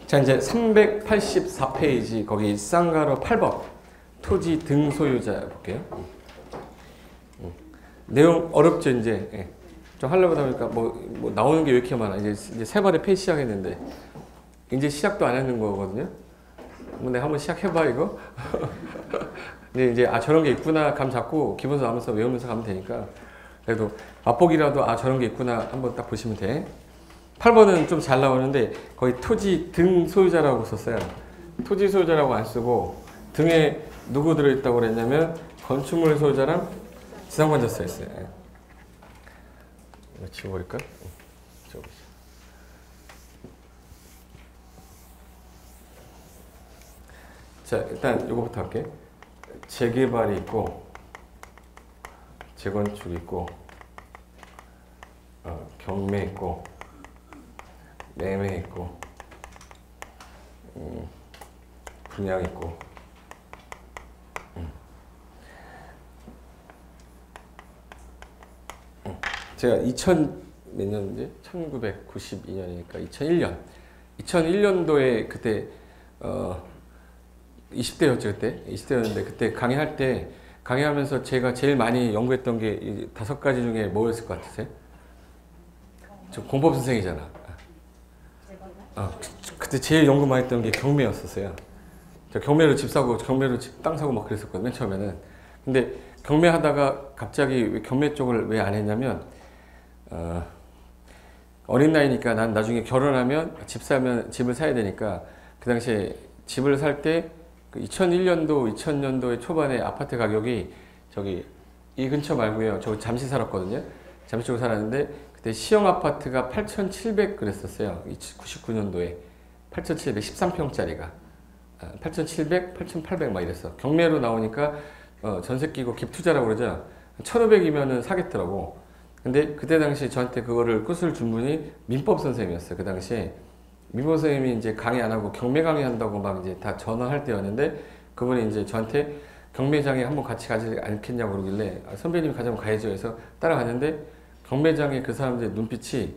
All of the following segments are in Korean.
자, 이제 384페이지 거기 쌍가로 8번 토지 등 소유자 볼게요. 내용 어렵죠 이제. 예. 좀 하려고 하니까 뭐 나오는 게 왜 이렇게 많아. 이제 세 번에 페이지 시작했는데 이제 시작도 안 하는 거거든요. 내가 한번 시작해봐 이거. 근데 이제 저런 게 있구나 감 잡고 기본서 하면서 외우면서 가면 되니까 그래도 맛보기라도 저런 게 있구나 한번 딱 보시면 돼. 8번은 좀 잘 나오는데 거의 토지 등 소유자라고 썼어요. 토지 소유자라고 안 쓰고 등에 누구 들어있다고 그랬냐면 건축물 소유자랑 지상관자 써있어요. 이거 지워버릴까? 자, 일단 이거부터 할게. 재개발이 있고 재건축이 있고 경매 있고 매매 있고 분양 있고 제가 2000몇 년인지 1992년이니까 2001년도에 그때 20대였죠 그때 20대였는데 그때 강의할 때 강의하면서 제가 제일 많이 연구했던 게 5가지 중에 뭐였을 것 같으세요? 저 공법 선생이잖아. 그때 제일 연구 많이 했던 게 경매였었어요. 저 경매로 집 사고 경매로 집 땅 사고 막 그랬었거든요 맨 처음에는. 근데 경매하다가 갑자기 경매 쪽을 왜 안 했냐면 어린 나이니까 난 나중에 결혼하면 집 사면 집을 사야 되니까 그 당시에 집을 살 때 2001년도 2000년도의 초반에 아파트 가격이 저기 이 근처 말고요 저 잠시 살았거든요. 잠시 쪽에 살았는데 그때 시형 아파트가 8,700 그랬었어요. 99년도에 8,700 13평짜리가 8,700, 8,800 막 이랬어. 경매로 나오니까 전세 끼고 갭 투자라고 그러죠. 1,500이면은 사겠더라고. 근데 그때 당시 저한테 그거를 끝을 준 분이 민법 선생님이었어요. 그 당시에 민법 선생님이 이제 강의 안 하고 경매 강의 한다고 막 이제 다 전화할 때였는데 그분이 이제 저한테 경매장에 한번 같이 가지 않겠냐고 그러길래 선배님이 가자면 가야죠 해서 따라갔는데 경매장에 그 사람들의 눈빛이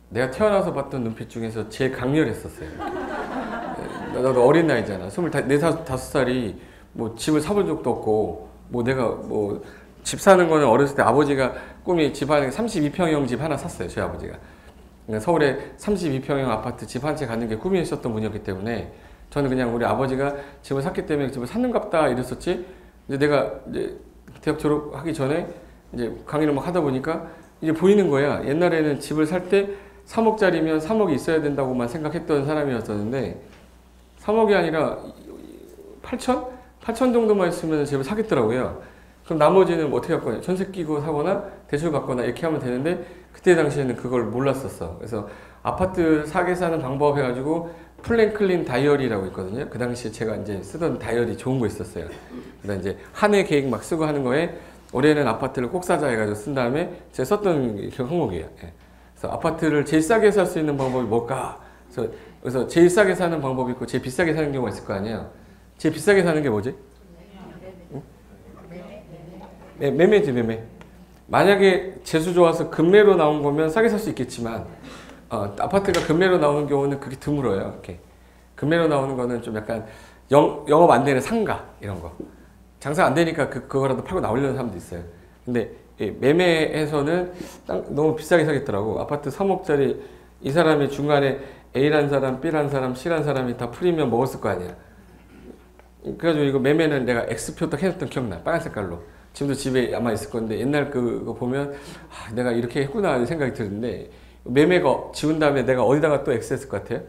내가 태어나서 봤던 눈빛 중에서 제일 강렬했었어요. 나도 어린 나이잖아. 24, 5살이 뭐 집을 사본 적도 없고 뭐 내가 뭐 집 사는 거는 어렸을 때 아버지가 꿈이 집 안에 32평형 집 하나 샀어요. 저희 아버지가. 서울에 32평형 아파트 집 한 채 갖는 게 꿈이셨던 분이었기 때문에 저는 그냥 우리 아버지가 집을 샀기 때문에 집을 샀는갑다 이랬었지. 이제 내가 이제 대학 졸업하기 전에 이제 강의를 막 하다 보니까 이제 보이는 거야. 옛날에는 집을 살 때 3억짜리면 3억이 있어야 된다고만 생각했던 사람이었었는데 3억이 아니라 8천? 8천 정도만 있으면 집을 사겠더라고요. 그럼 나머지는 뭐 어떻게 할 거냐? 전세 끼고 사거나 대출 받거나 이렇게 하면 되는데 그때 당시에는 그걸 몰랐었어. 그래서 아파트 사게 사는 방법 해가지고 플랭클린 다이어리라고 있거든요. 그 당시에 제가 이제 쓰던 다이어리 좋은 거 있었어요. 그다음 이제 한 해 계획 막 쓰고 하는 거에 올해는 아파트를 꼭 사자 해가지고 쓴 다음에 제가 썼던 그 항목이에요. 그래서 아파트를 제일 싸게 살 수 있는 방법이 뭘까? 그래서 제일 싸게 사는 방법이 있고 제일 비싸게 사는 경우가 있을 거 아니에요. 제일 비싸게 사는 게 뭐지? 매매지 매매. 만약에 재수 좋아서 금매로 나온 거면 싸게 살 수 있겠지만 아파트가 금매로 나오는 경우는 그게 드물어요. 이렇게 금매로 나오는 거는 좀 약간 영업 안 되는 상가 이런 거 장사 안 되니까 그거라도 팔고 나오려는 사람도 있어요. 근데 매매에서는 너무 비싸게 사겠더라고. 아파트 3억짜리 이 사람이 중간에 A란 사람, B란 사람, C란 사람이 다 프리미엄 먹었을 거 아니야. 그래가지고 이거 매매는 내가 X표 딱 해놨던 기억나. 빨간 색깔로. 지금도 집에 아마 있을 건데 옛날 그거 보면 내가 이렇게 했구나 생각이 드는데 매매가 지운 다음에 내가 어디다가 또 X 했을 것 같아요?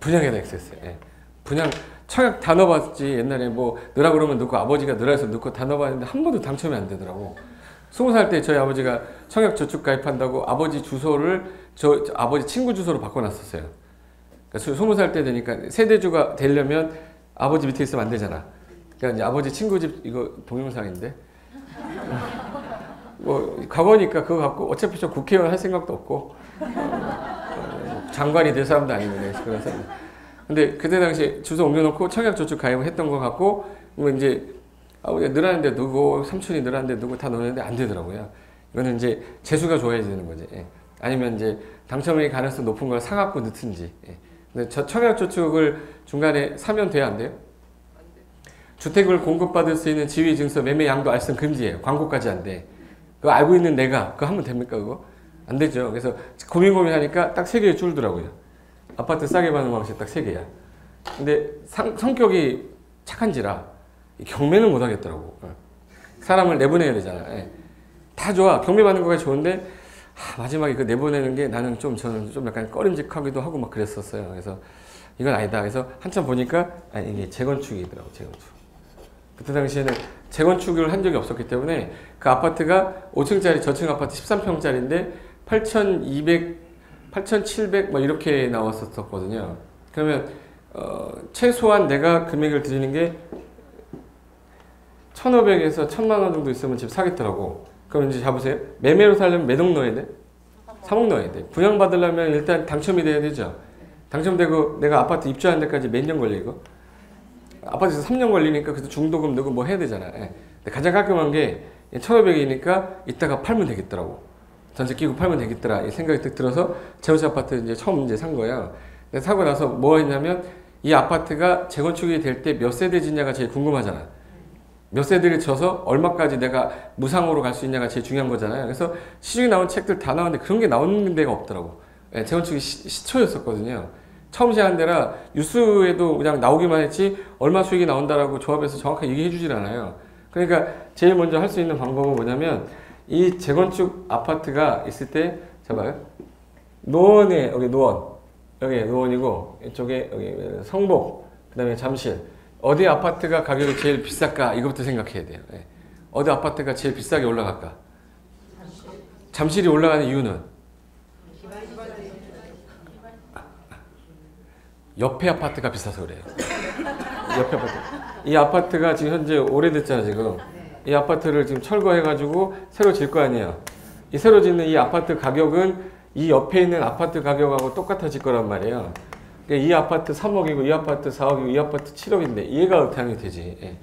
분양에다 X 했어요. 분양 청약 다 넣어봤지. 옛날에 뭐 넣으라 그러면 넣고 아버지가 넣으라 해서 넣고 다 넣어봤는데 한 번도 당첨이 안 되더라고. 20살 때 저희 아버지가 청약 저축 가입한다고 아버지 주소를 저 아버지 친구 주소로 바꿔놨었어요. 그러니까 20살 때 되니까 세대주가 되려면 아버지 밑에 있으면 안 되잖아. 그러니까 이제 아버지 친구 집 이거 동영상인데 뭐 과거니까 그거 갖고 어차피 저 국회의원 할 생각도 없고 장관이 될 사람도 아니고 그런 사람. 근데 그때 당시 주소 옮겨놓고 청약 저축 가입을 했던 거 갖고 뭐 이제 아버지가 늘었는데 누구 삼촌이 늘었는데 누구 다 넣었는데 안 되더라고요. 이거는 이제 재수가 좋아야 되는 거지. 아니면 이제 당첨이 가능성 높은 걸 사갖고 넣든지. 예. 근데 저 청약저축을 중간에 사면 돼요, 안 돼요? 주택을 공급받을 수 있는 지위증서 매매 양도 알선 금지예요. 광고까지 안 돼. 그거 알고 있는 내가 그거 하면 됩니까, 그거? 안 되죠. 그래서 고민하니까 딱 3개에 줄더라고요. 아파트 싸게 받는 방식 딱 3개야. 근데 성격이 착한지라 경매는 못 하겠더라고. 사람을 내보내야 되잖아. 예. 다 좋아. 경매 받는 거가 좋은데 마지막에 그 내보내는 게 나는 저는 좀 약간 꺼림직하기도 하고 막 그랬었어요. 그래서 이건 아니다. 그래서 한참 보니까 이게 재건축이더라고. 재건축. 그때 당시에는 재건축을 한 적이 없었기 때문에 그 아파트가 5층짜리 저층 아파트 13평짜리인데 8,200, 8,700 뭐 이렇게 나왔었거든요. 그러면 최소한 내가 금액을 드리는 게 1,500에서 1,000만 원 정도 있으면 집 사겠더라고. 그럼 이제 잡으세요. 매매로 살려면 몇 억 넣어야 돼? 3억 넣어야 돼. 분양받으려면 일단 당첨이 돼야 되죠. 당첨되고 내가 아파트 입주하는 데까지 몇 년 걸려 이거? 아파트에서 3년 걸리니까 그래서 중도금 넣고 뭐 해야 되잖아. 예. 가장 깔끔한 게 1,500이니까 이따가 팔면 되겠더라고. 전세 끼고 팔면 되겠더라. 이 생각이 딱 들어서 재건축 아파트 이제 처음 이제 산 거야. 사고 나서 뭐 했냐면 이 아파트가 재건축이 될 때 몇 세대 짓냐가 제일 궁금하잖아. 몇 세대를 쳐서 얼마까지 내가 무상으로 갈 수 있냐가 제일 중요한 거잖아요. 그래서 시중에 나온 책들 다 나오는데 그런 게 나오는 데가 없더라고. 예, 재건축이 시초였었거든요. 처음 시작한 데라 뉴스에도 그냥 나오기만 했지 얼마 수익이 나온다라고 조합에서 정확하게 얘기해 주질 않아요. 그러니까 제일 먼저 할 수 있는 방법은 뭐냐면 이 재건축 아파트가 있을 때 잡아요. 노원에 여기 노원, 여기 노원이고 이쪽에 여기 성복, 그다음에 잠실. 어디 아파트가 가격이 제일 비쌀까 이것부터 생각해야 돼요. 예. 어디 아파트가 제일 비싸게 올라갈까? 잠실이 올라가는 이유는 옆에 아파트가 비싸서 그래요. 옆에 아파트. 이 아파트가 지금 현재 오래됐잖아 지금. 이 아파트를 지금 철거해가지고 새로 질 거 아니에요. 이 새로 짓는 이 아파트 가격은 이 옆에 있는 아파트 가격하고 똑같아질 거란 말이에요. 그러니까 이 아파트 3억이고 이 아파트 4억이고 이 아파트 7억인데 이해가 당연히 되지. 예.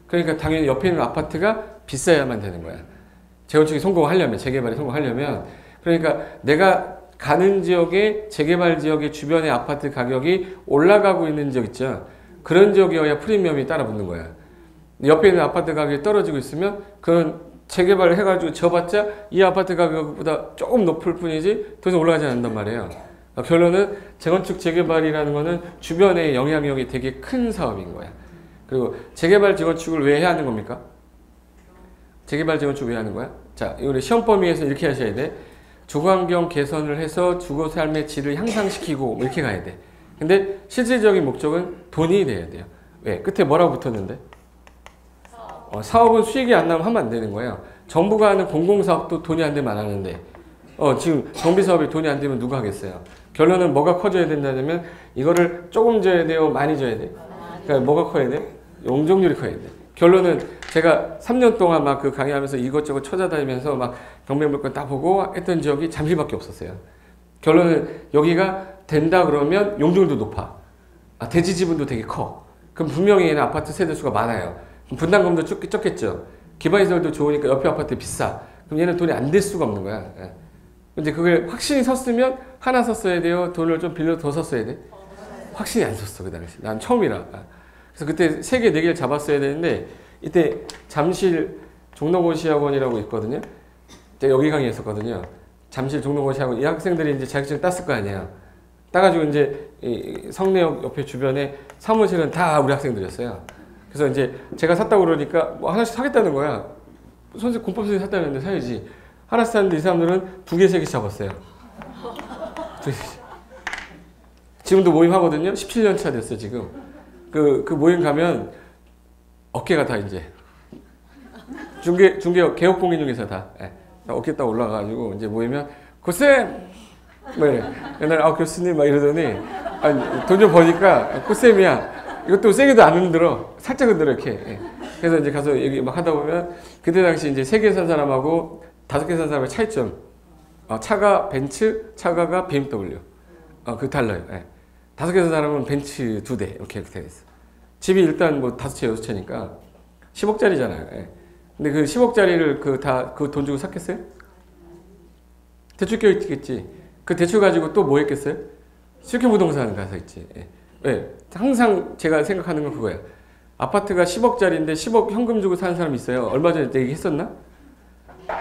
그러니까 당연히 옆에 있는 아파트가 비싸야만 되는 거야. 재건축이 성공하려면, 재개발이 성공하려면. 그러니까 내가 가는 지역의 재개발 지역의 주변의 아파트 가격이 올라가고 있는 지역 있죠. 그런 지역이어야 프리미엄이 따라 붙는 거야. 옆에 있는 아파트 가격이 떨어지고 있으면 그건 재개발을 해가지고 져봤자 이 아파트 가격보다 조금 높을 뿐이지 더 이상 올라가지 않는단 말이에요. 결론은 재건축 재개발이라는 거는 주변의 영향력이 되게 큰 사업인 거야. 그리고 재개발 재건축을 왜 해야 하는 겁니까? 재개발 재건축 왜 하는 거야? 자, 우리 시험 범위에서 이렇게 하셔야 돼. 주거환경 개선을 해서 주거 삶의 질을 향상시키고 뭐 이렇게 가야 돼. 근데 실질적인 목적은 돈이 돼야 돼요. 왜? 끝에 뭐라고 붙었는데? 사업은 수익이 안 나면 하면 안 되는 거예요. 정부가 하는 공공사업도 돈이 안 되면 안 하는데 지금 정비사업이 돈이 안 되면 누가 하겠어요? 결론은 뭐가 커져야 된다면 이거를 조금 줘야 돼요? 많이 줘야 돼요? 그러니까 뭐가 커야 돼? 용적률이 커야 돼. 결론은 제가 3년 동안 막 그 강의하면서 이것저것 찾아다니면서 막 경매물건 다 보고 했던 지역이 잠실밖에 없었어요. 결론은 여기가 된다 그러면 용적률도 높아. 대지 지분도 되게 커. 그럼 분명히 얘는 아파트 세대수가 많아요. 분담금도 적겠죠. 기반시설도 좋으니까 옆에 아파트 비싸. 그럼 얘는 돈이 안 될 수가 없는 거야. 근데 그걸 확신이 섰으면 하나 섰어야 돼요? 돈을 좀 빌려 더 섰어야 돼? 확신이 안 섰어 그 당시. 난 처음이라. 그래서 그때 3개, 4개를 잡았어야 되는데 이때 잠실 종로고시학원이라고 있거든요. 제가 여기 강의했었거든요. 잠실 종로고시학원 이 학생들이 이제 자격증 땄을 거 아니에요. 따가지고 이제 이 성내역 옆에 주변에 사무실은 다 우리 학생들이었어요. 그래서 이제 제가 샀다고 그러니까 뭐 하나씩 사겠다는 거야. 선생님 공법 선생님 샀다는데 사야지. 하나씩 샀는데 이 사람들은 2개, 3개 잡았어요. 지금도 모임 하거든요. 17년 차 됐어 지금. 그 모임 가면 어깨가 다 이제 중개 개업공인 중에서 다 어깨 딱 올라가가지고 이제 모이면 고쌤 뭐 이래. 옛날에 교수님 막 이러더니 돈 좀 버니까 고쌤이야. 이것도 세게도 안 흔들어. 살짝 흔들어 이렇게. 그래서 이제 가서 여기 막 하다 보면 그때 당시 이제 3개 산 사람하고 5개 산 사람의 차이점. 차가 벤츠, 차가가 BMW. 그 달라요. 5개 산 사람은 벤츠 2대 이렇게 되어 있어. 집이 일단 뭐 5채, 6채니까 10억짜리잖아요. 근데 그 10억짜리를 그 돈 주고 샀겠어요? 대출 껴 있겠지. 그 대출 가지고 또 뭐 했겠어요? 실खे 부동산 가서 있지. 예. 왜? 항상 제가 생각하는 건 그거야. 아파트가 10억짜리인데 10억 현금 주고 사는 사람이 있어요. 얼마 전에 얘기했었나?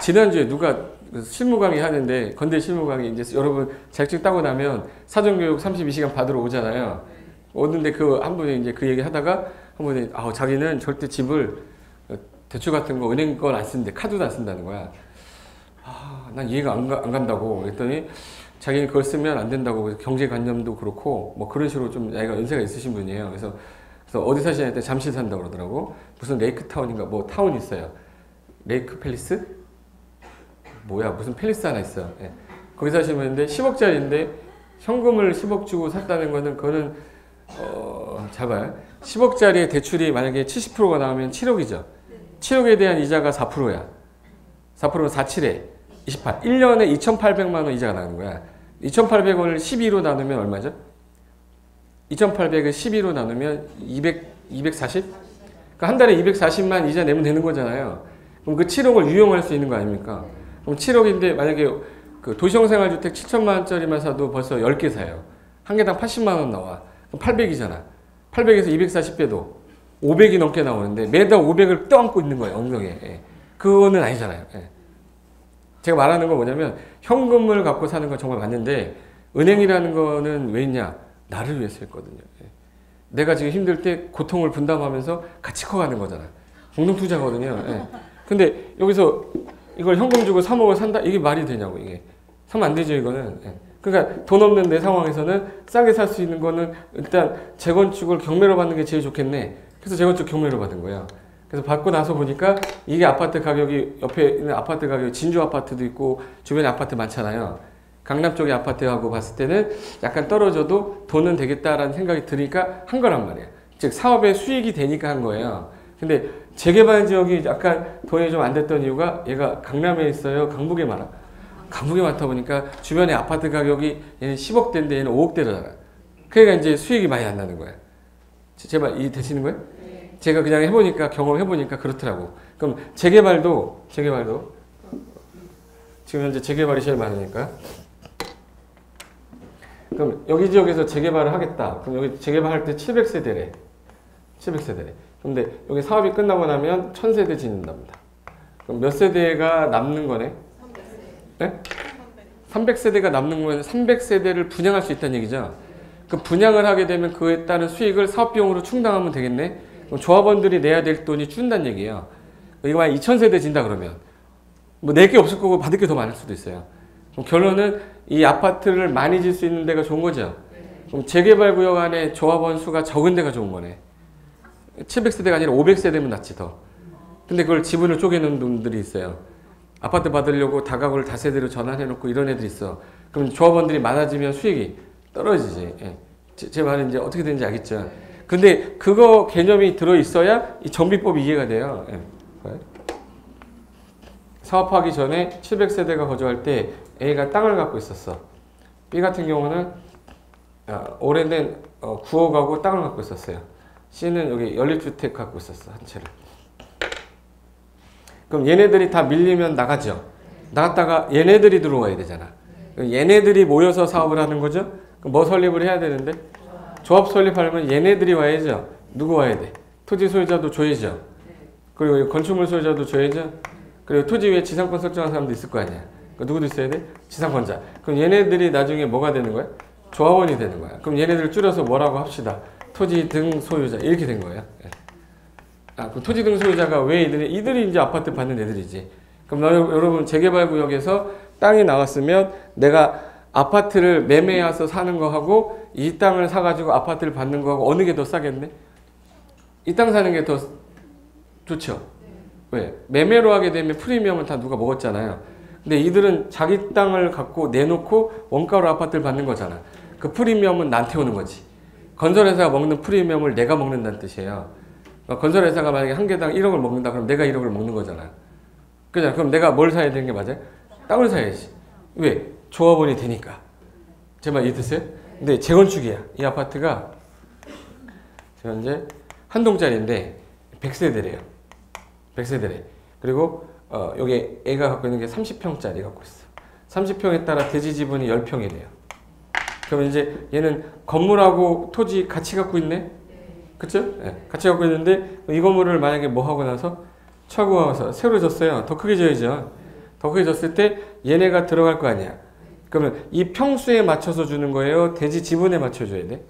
지난주에 누가 실무 강의 하는데 건대 실무 강의 이제 여러분 자격증 따고 나면 사전교육 32시간 받으러 오잖아요. 오는데 그 한 분이 이제 그 얘기 하다가 한 분이 자기는 절대 집을 대출 같은 거 은행 건 안 쓰는데 카드도 안 쓴다는 거야. 난 이해가 안 간다고 그랬더니 자기는 그걸 쓰면 안 된다고 경제관념도 그렇고 뭐 그런 식으로 좀 나이가 연세가 있으신 분이에요. 그래서 어디 사시냐 했더니 잠실 산다고 그러더라고. 무슨 레이크타운인가 뭐 타운 있어요. 레이크 팰리스? 뭐야 무슨 팰리스 하나 있어. 예. 거기 사시면 되는데 10억짜리인데 현금을 10억 주고 샀다는 거는 그거는 잡아요. 10억짜리 대출이 만약에 70%가 나오면 7억이죠. 7억에 대한 이자가 4%야. 4%는 47에 28. 1년에 2,800만 원 이자가 나는 거야. 2,800원을 12로 나누면 얼마죠? 2,800을 12로 나누면 240? 그러니까 한 달에 240만 이자 내면 되는 거잖아요. 그럼 그 7억을 유용할 수 있는 거 아닙니까? 그럼 7억인데 만약에 그 도시형생활주택 7천만 원짜리만 사도 벌써 10개 사요. 한 개당 80만 원 나와. 그럼 800이잖아. 800에서 240 빼도 500이 넘게 나오는데 매달 500을 껴안고 있는 거예요. 엉덩이에. 예. 그거는 아니잖아요. 예. 제가 말하는 건 뭐냐면 현금을 갖고 사는 건 정말 맞는데 은행이라는 거는 왜 있냐? 나를 위해서 했거든요. 예. 내가 지금 힘들 때 고통을 분담하면서 같이 커가는 거잖아. 공동투자거든요. 예. 근데 여기서 이걸 현금 주고 3억을 산다? 이게 말이 되냐고 이게. 사면 안 되죠 이거는. 예. 그러니까 돈 없는 내 상황에서는 싸게 살 수 있는 거는 일단 재건축을 경매로 받는 게 제일 좋겠네. 그래서 재건축 경매로 받은 거예요. 그래서 받고 나서 보니까 이게 아파트 가격이 옆에 있는 아파트 가격이 진주 아파트도 있고 주변에 아파트 많잖아요. 강남 쪽의 아파트하고 봤을 때는 약간 떨어져도 돈은 되겠다라는 생각이 드니까 한 거란 말이에요. 즉 사업의 수익이 되니까 한 거예요. 근데 재개발 지역이 약간 돈이 좀 안 됐던 이유가 얘가 강남에 있어요? 강북에 많아? 강북에 많다 보니까 주변에 아파트 가격이 얘는 10억대인데 얘는 5억대잖아. 그러니까 이제 수익이 많이 안 나는 거야. 제발 이해 되시는 거예요? 제가 그냥 해보니까 경험해보니까 그렇더라고. 그럼 재개발도 지금 현재 재개발이 제일 많으니까 그럼 여기 지역에서 재개발을 하겠다. 그럼 여기 재개발할 때 700세대래. 700세대래. 근데 여기 사업이 끝나고 나면 1000세대 짓는답니다. 그럼 몇 세대가 남는 거네? 300세대. 네? 300세대가 남는 거면 300세대를 분양할 수 있다는 얘기죠. 그 분양을 하게 되면 그에 따른 수익을 사업비용으로 충당하면 되겠네? 그럼 조합원들이 내야 될 돈이 준다는 얘기예요. 이거 만약 2000세대 진다 그러면 뭐 낼 게 없을 거고 받을 게 더 많을 수도 있어요. 그럼 결론은 이 아파트를 많이 질 수 있는 데가 좋은 거죠. 그럼 재개발 구역 안에 조합원 수가 적은 데가 좋은 거네. 700세대가 아니라 500세대면 낫지 더. 근데 그걸 지분을 쪼개는 분들이 있어요. 아파트 받으려고 다가구를 다세대로 전환해놓고 이런 애들이 있어. 그럼 조합원들이 많아지면 수익이 떨어지지. 예. 제 말은 이제 어떻게 되는지 알겠죠. 근데 그거 개념이 들어있어야 이 정비법이 이해가 돼요. 예. 사업하기 전에 700세대가 거주할 때 A가 땅을 갖고 있었어. B 같은 경우는 오래된 구역하고 땅을 갖고 있었어요. C는 여기 연립주택 갖고 있었어. 한 채를. 그럼 얘네들이 다 밀리면 나가죠. 나갔다가 얘네들이 들어와야 되잖아. 얘네들이 모여서 사업을 하는 거죠. 그럼 뭐 설립을 해야 되는데? 조합 설립하려면 얘네들이 와야죠. 누구 와야 돼? 토지 소유자도 줘야죠. 그리고 건축물 소유자도 줘야죠. 그리고 토지 위에 지상권 설정한 사람도 있을 거 아니야. 누구도 있어야 돼? 지상권자. 그럼 얘네들이 나중에 뭐가 되는 거야? 조합원이 되는 거야. 그럼 얘네들 줄여서 뭐라고 합시다. 토지 등 소유자. 이렇게 된 거예요. 그럼 토지 등 소유자가 왜 이들이 이제 아파트 받는 애들이지. 그럼 여러분 재개발 구역에서 땅이 나왔으면 내가 아파트를 매매해서 사는 거하고 이 땅을 사가지고 아파트를 받는 거하고 어느 게 더 싸겠네? 이 땅 사는 게 더 좋죠? 왜? 매매로 하게 되면 프리미엄을 다 누가 먹었잖아요. 근데 이들은 자기 땅을 갖고 내놓고 원가로 아파트를 받는 거잖아. 그 프리미엄은 나한테 오는 거지. 건설회사가 먹는 프리미엄을 내가 먹는다는 뜻이에요. 건설회사가 만약에 한 개당 1억을 먹는다 그럼 내가 1억을 먹는 거잖아. 그죠? 그럼 내가 뭘 사야 되는 게 맞아요? 땅을 사야지. 왜? 조합원이 되니까. 제 말 이해됐어요? 근데 재건축이야. 이 아파트가 현재 한 동짜리인데 100세대래요. 100세대래. 그리고 여기 애가 갖고 있는 게 30평짜리 갖고 있어. 30평에 따라 대지 지분이 10평이 돼요. 그러면 이제 얘는 건물하고 토지 같이 갖고 있네? 그쵸? 네, 같이 갖고 있는데 이 건물을 만약에 뭐 하고 나서 철거해서 새로 졌어요. 더 크게 져야죠. 더 크게 졌을 때 얘네가 들어갈 거 아니야. 그러면 이 평수에 맞춰서 주는 거예요? 대지 지분에 맞춰줘야 돼?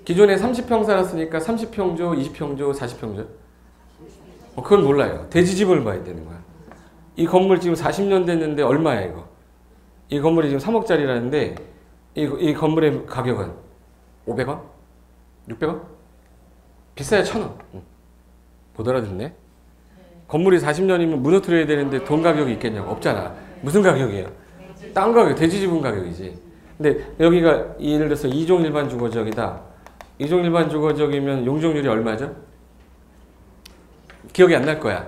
기존에 30평 살았으니까 30평 줘, 20평 줘, 40평 줘? 그건 몰라요. 대지 지분을 봐야 되는 거야. 이 건물 지금 40년 됐는데 얼마야 이거? 이 건물이 지금 3억짜리라는데 이 건물의 가격은 500원? 600원? 비싸야 1,000원. 못 알아듣네. 건물이 40년이면 무너뜨려야 되는데 돈 가격이 있겠냐고. 없잖아. 무슨 가격이에요? 땅 가격, 대지 지분 가격이지. 근데 여기가 예를 들어서 2종 일반 주거지역이다. 2종 일반 주거지역이면 용적률이 얼마죠? 기억이 안 날 거야.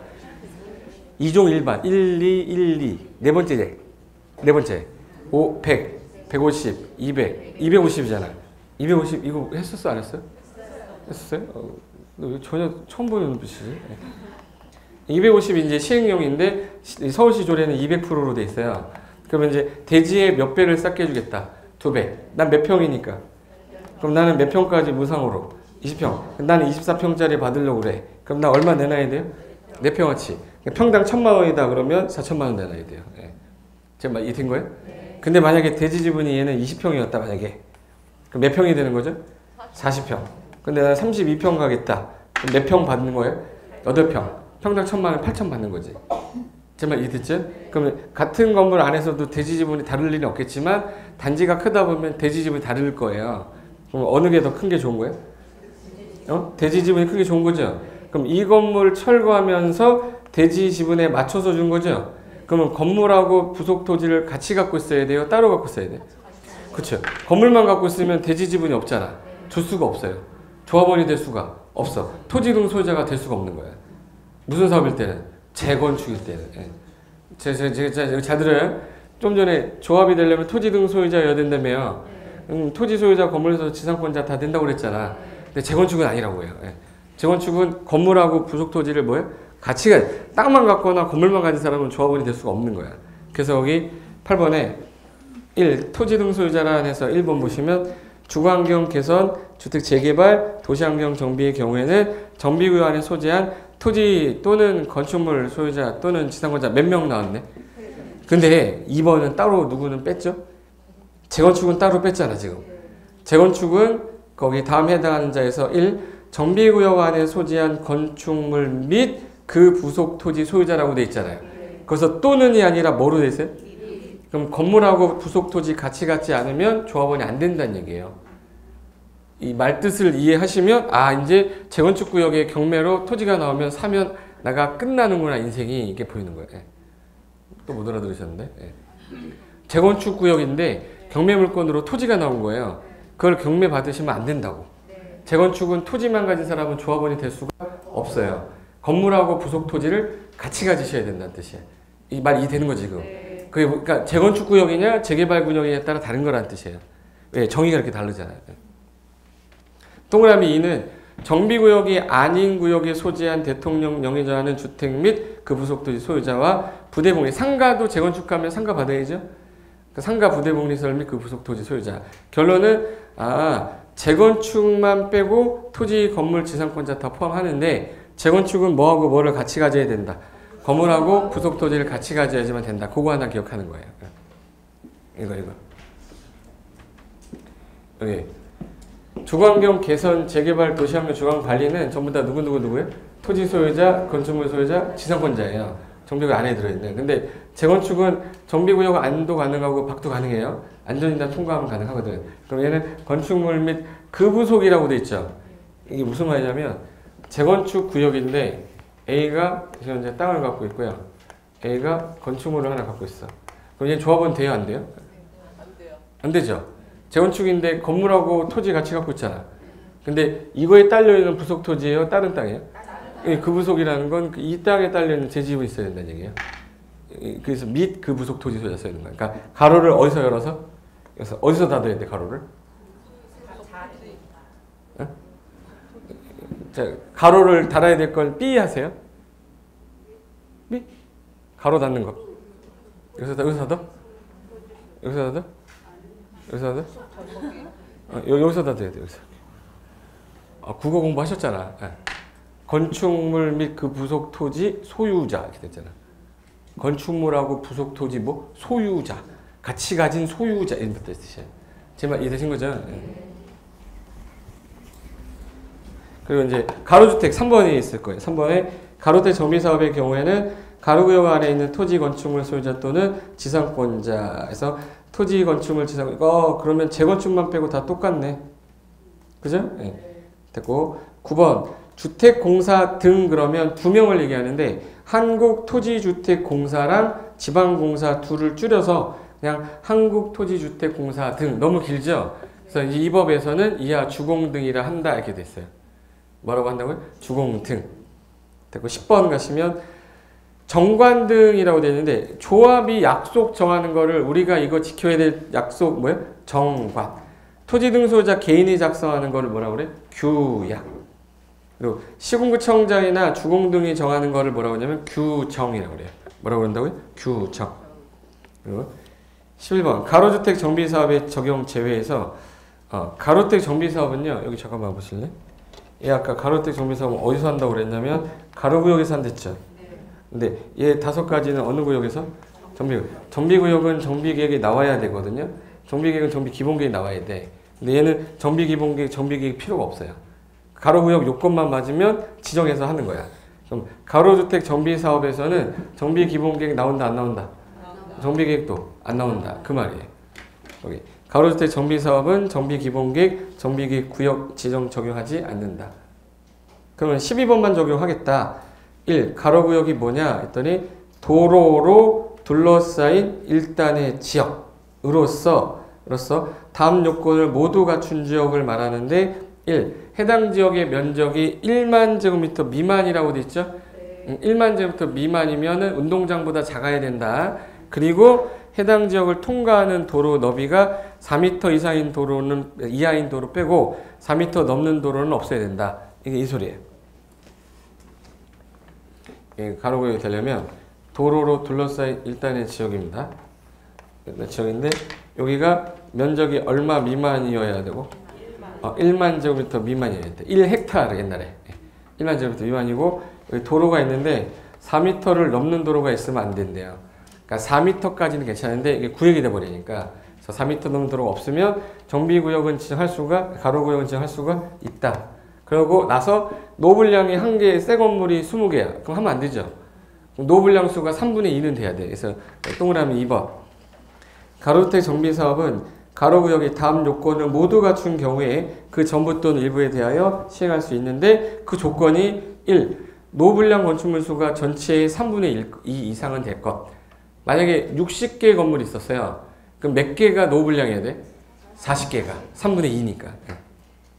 2종 일반 1, 2, 1, 2 네 번째 5, 100, 150, 200, 250이잖아. 250 이거 했었어? 안 했어요? 했었어요? 너 전혀 처음 보는 눈빛이지. 250이 이제 시행령인데 서울시 조례는 200%로 돼 있어요. 그러면 이제 대지에 몇 배를 쌓게 해주겠다. 2배. 난 몇 평이니까. 그럼 나는 몇 평까지 무상으로? 20평. 나는 24평짜리 받으려고 그래. 그럼 나 얼마 내놔야 돼요? 4평어치. 평당 1,000만 원이다 그러면 4,000만 원 내놔야 돼요. 예. 지금 이해된 거예요? 근데 만약에 대지 지분이 얘는 20평이었다 만약에. 그럼 몇 평이 되는 거죠? 40평. 근데 나 32평 가겠다. 그럼 몇 평 받는 거예요? 8평. 평당 1,000만 원 8,000 받는 거지. 제 말 이해됐죠? 그러면 같은 건물 안에서도 대지 지분이 다를 일은 없겠지만 단지가 크다 보면 대지 지분이 다를 거예요. 그럼 어느 게 더 큰 게 좋은 거예요? 대지 지분이 큰 게 좋은 거죠? 그럼 이 건물 철거하면서 대지 지분에 맞춰서 준 거죠? 그러면 건물하고 부속 토지를 같이 갖고 있어야 돼요? 따로 갖고 있어야 돼요? 그렇죠. 건물만 갖고 있으면 대지 지분이 없잖아. 줄 수가 없어요. 조합원이 될 수가 없어. 토지 등 소유자가 될 수가 없는 거야. 무슨 사업일 때는? 재건축일 때는. 예. 제가 잘 들어요? 좀 전에 조합이 되려면 토지 등 소유자여야 된다며요. 토지 소유자, 건물에서 지상권자 다 된다고 그랬잖아. 근데 재건축은 아니라고 해요. 예. 재건축은 건물하고 부속 토지를 뭐예요? 같이 땅만 갖거나 건물만 가진 사람은 조합원이 될 수가 없는 거야. 그래서 여기 8번에 1. 토지 등 소유자라 해서 1번 보시면 주거환경 개선, 주택 재개발, 도시환경 정비의 경우에는 정비구역 안에 소재한 토지 또는 건축물 소유자 또는 지상권자 몇 명 나왔네. 근데 2번은 따로 누구는 뺐죠? 재건축은 따로 뺐잖아 지금. 재건축은 거기 다음 해당하는 자에서 1. 정비구역 안에 소재한 건축물 및 그 부속 토지 소유자라고 돼 있잖아요. 그래서 또는이 아니라 뭐로 돼 있어요? 그럼 건물하고 부속 토지 같이 갖지 않으면 조합원이 안 된다는 얘기예요. 이 말뜻을 이해하시면 이제 재건축 구역의 경매로 토지가 나오면 사면 나가 끝나는구나 인생이 이게 보이는 거예요. 예. 또 못 알아들으셨는데? 예. 재건축 구역인데 경매 물건으로 토지가 나온 거예요. 그걸 경매 받으시면 안 된다고. 재건축은 토지만 가진 사람은 조합원이 될 수가 없어요. 건물하고 부속 토지를 같이 가지셔야 된다는 뜻이에요. 이 말 이해되는 거지 지금. 그게 그러니까 재건축 구역이냐 재개발 구역이냐에 따라 다른 거라는 뜻이에요. 왜? 정의가 이렇게 다르잖아요. 동그라미 2는 정비구역이 아닌 구역에 소재한 대통령 영해자하는 주택 및 그 부속 토지 소유자와 부대복리. 상가도 재건축하면 상가 받아야죠. 상가 부대복리시설 및 그 부속 토지 소유자. 결론은 재건축만 빼고 토지 건물 지상권자 다 포함하는데 재건축은 뭐하고 뭐를 같이 가져야 된다. 건물하고 부속 토지를 같이 가져야지만 된다. 그거 하나 기억하는 거예요. 이거. 여기. 주거환경 개선, 재개발, 도시환경, 주거관리는 전부 다 누구예요? 토지 소유자, 건축물 소유자, 지상권자예요. 정비구역 안에 들어있는. 근데 재건축은 정비구역 안도 가능하고 밖도 가능해요. 안전인단 통과하면 가능하거든. 그럼 얘는 건축물 및 그 부속이라고 돼 있죠. 이게 무슨 말이냐면 재건축 구역인데 A가 현재 땅을 갖고 있고요. A가 건축물을 하나 갖고 있어. 그럼 얘 조합은 돼요? 안 돼요? 안 돼요. 안 되죠. 재건축인데 건물하고 토지 같이 갖고 있잖아. 근데 이거에 딸려있는 부속 토지예요? 다른 땅이에요? 그 부속이라는 건 이 땅에 딸려있는 재지분이 있어야 된다는 얘기예요. 그래서 및 그 부속 토지 소유자 써야 되는 거야. 그러니까 가로를 어디서 열어서? 그래서 어디서 닫아야 돼 가로를? 자, 가로를 달아야 될 걸 B 하세요. B? 가로 닫는 거. 여기서 닫아? 여기서 닫아? 여기서 닫아? 여기서 닫아야 돼. 여기서. 국어 공부하셨잖아. 건축물 및 그 부속 토지 소유자 이렇게 됐잖아. 건축물하고 부속 토지 뭐 소유자, 같이 가진 소유자 이런 것도 뜻이에요. 제 말 이해되신 거죠? 그리고 이제 가로주택 3번이 있을 거예요. 3번에 가로주택 정비사업의 경우에는 가로구역 안에 있는 토지 건축물 소유자 또는 지상권자에서 토지 건축물 지상 그러면 재건축만 빼고 다 똑같네. 그죠? 됐고 9번 주택공사 등 그러면 두 명을 얘기하는데 한국토지주택공사랑 지방공사 둘을 줄여서 그냥 한국토지주택공사 등 너무 길죠? 그래서 이 법에서는 이하 주공 등이라 한다 이렇게 됐어요. 뭐라고 한다고요? 주공 등. 됐고 10번 가시면 정관등이라고 되어 있는데 조합이 약속 정하는 거를 우리가 이거 지켜야 될 약속 뭐예요? 정관. 토지 등 소유자 개인이 작성하는 거를 뭐라고 그래? 규약. 그리고 시군구청장이나 주공등이 정하는 거를 뭐라고 하냐면 규정이라고 그래요. 뭐라고 그런다고요? 규정. 그리고 11번 가로주택 정비사업의 적용 제외에서 가로주택 정비사업은요. 여기 잠깐만 보실래? 얘 아까 가로주택 정비사업은 어디서 한다고 그랬냐면 가로구역에서 한댔죠. 근데 얘 5가지는 어느 구역에서? 정비구역. 정비구역은 정비계획이 나와야 되거든요. 정비계획은 정비기본계획이 나와야 돼. 근데 얘는 정비기본계획, 정비계획 필요가 없어요. 가로구역 요건만 맞으면 지정해서 하는 거야. 그럼 가로주택 정비사업에서는 정비기본계획 나온다 안 나온다? 정비계획도 안 나온다. 그 말이에요. 여기 가로주택 정비사업은 정비기본계획, 정비계획 구역 지정 적용하지 않는다. 그러면 12번만 적용하겠다. 1. 가로구역이 뭐냐 했더니 도로로 둘러싸인 일단의 지역으로서 다음 요건을 모두 갖춘 지역을 말하는데 1. 해당 지역의 면적이 1만 제곱미터 미만이라고 돼 있죠? 1만 제곱미터 미만이면 운동장보다 작아야 된다. 그리고 해당 지역을 통과하는 도로 너비가 4m 이상인 도로는 이하인 도로 빼고 4m 넘는 도로는 없어야 된다. 이게 이 소리예요. 가로구역이 되려면 도로로 둘러싸인 일단의 지역입니다. 지역인데 여기가 면적이 얼마 미만이어야 되고 1만 제곱미터 미만이어야 돼. 1헥타르 옛날에 1만 제곱미터 미만이고 여기 도로가 있는데 4m를 넘는 도로가 있으면 안 된대요. 그러니까 4m까지는 괜찮은데 이게 구역이 돼버리니까 그래서 4m 넘는 도로가 없으면 정비구역은 지정할 수가 가로구역은 지정할 수가 있다. 그러고 나서 노블량이 한 개의 새 건물이 20개야. 그럼 하면 안 되죠. 노블량 수가 3분의 2는 돼야 돼. 그래서 동그라미 2번. 가로주택 정비사업은 가로구역이 다음 요건을 모두 갖춘 경우에 그 전부 또는 일부에 대하여 시행할 수 있는데 그 조건이 1. 노블량 건축물 수가 전체의 3분의 2 이상은 될 것. 만약에 60개의 건물이 있었어요. 그럼 몇 개가 노블량이어야 돼? 40개가. 3분의 2니까.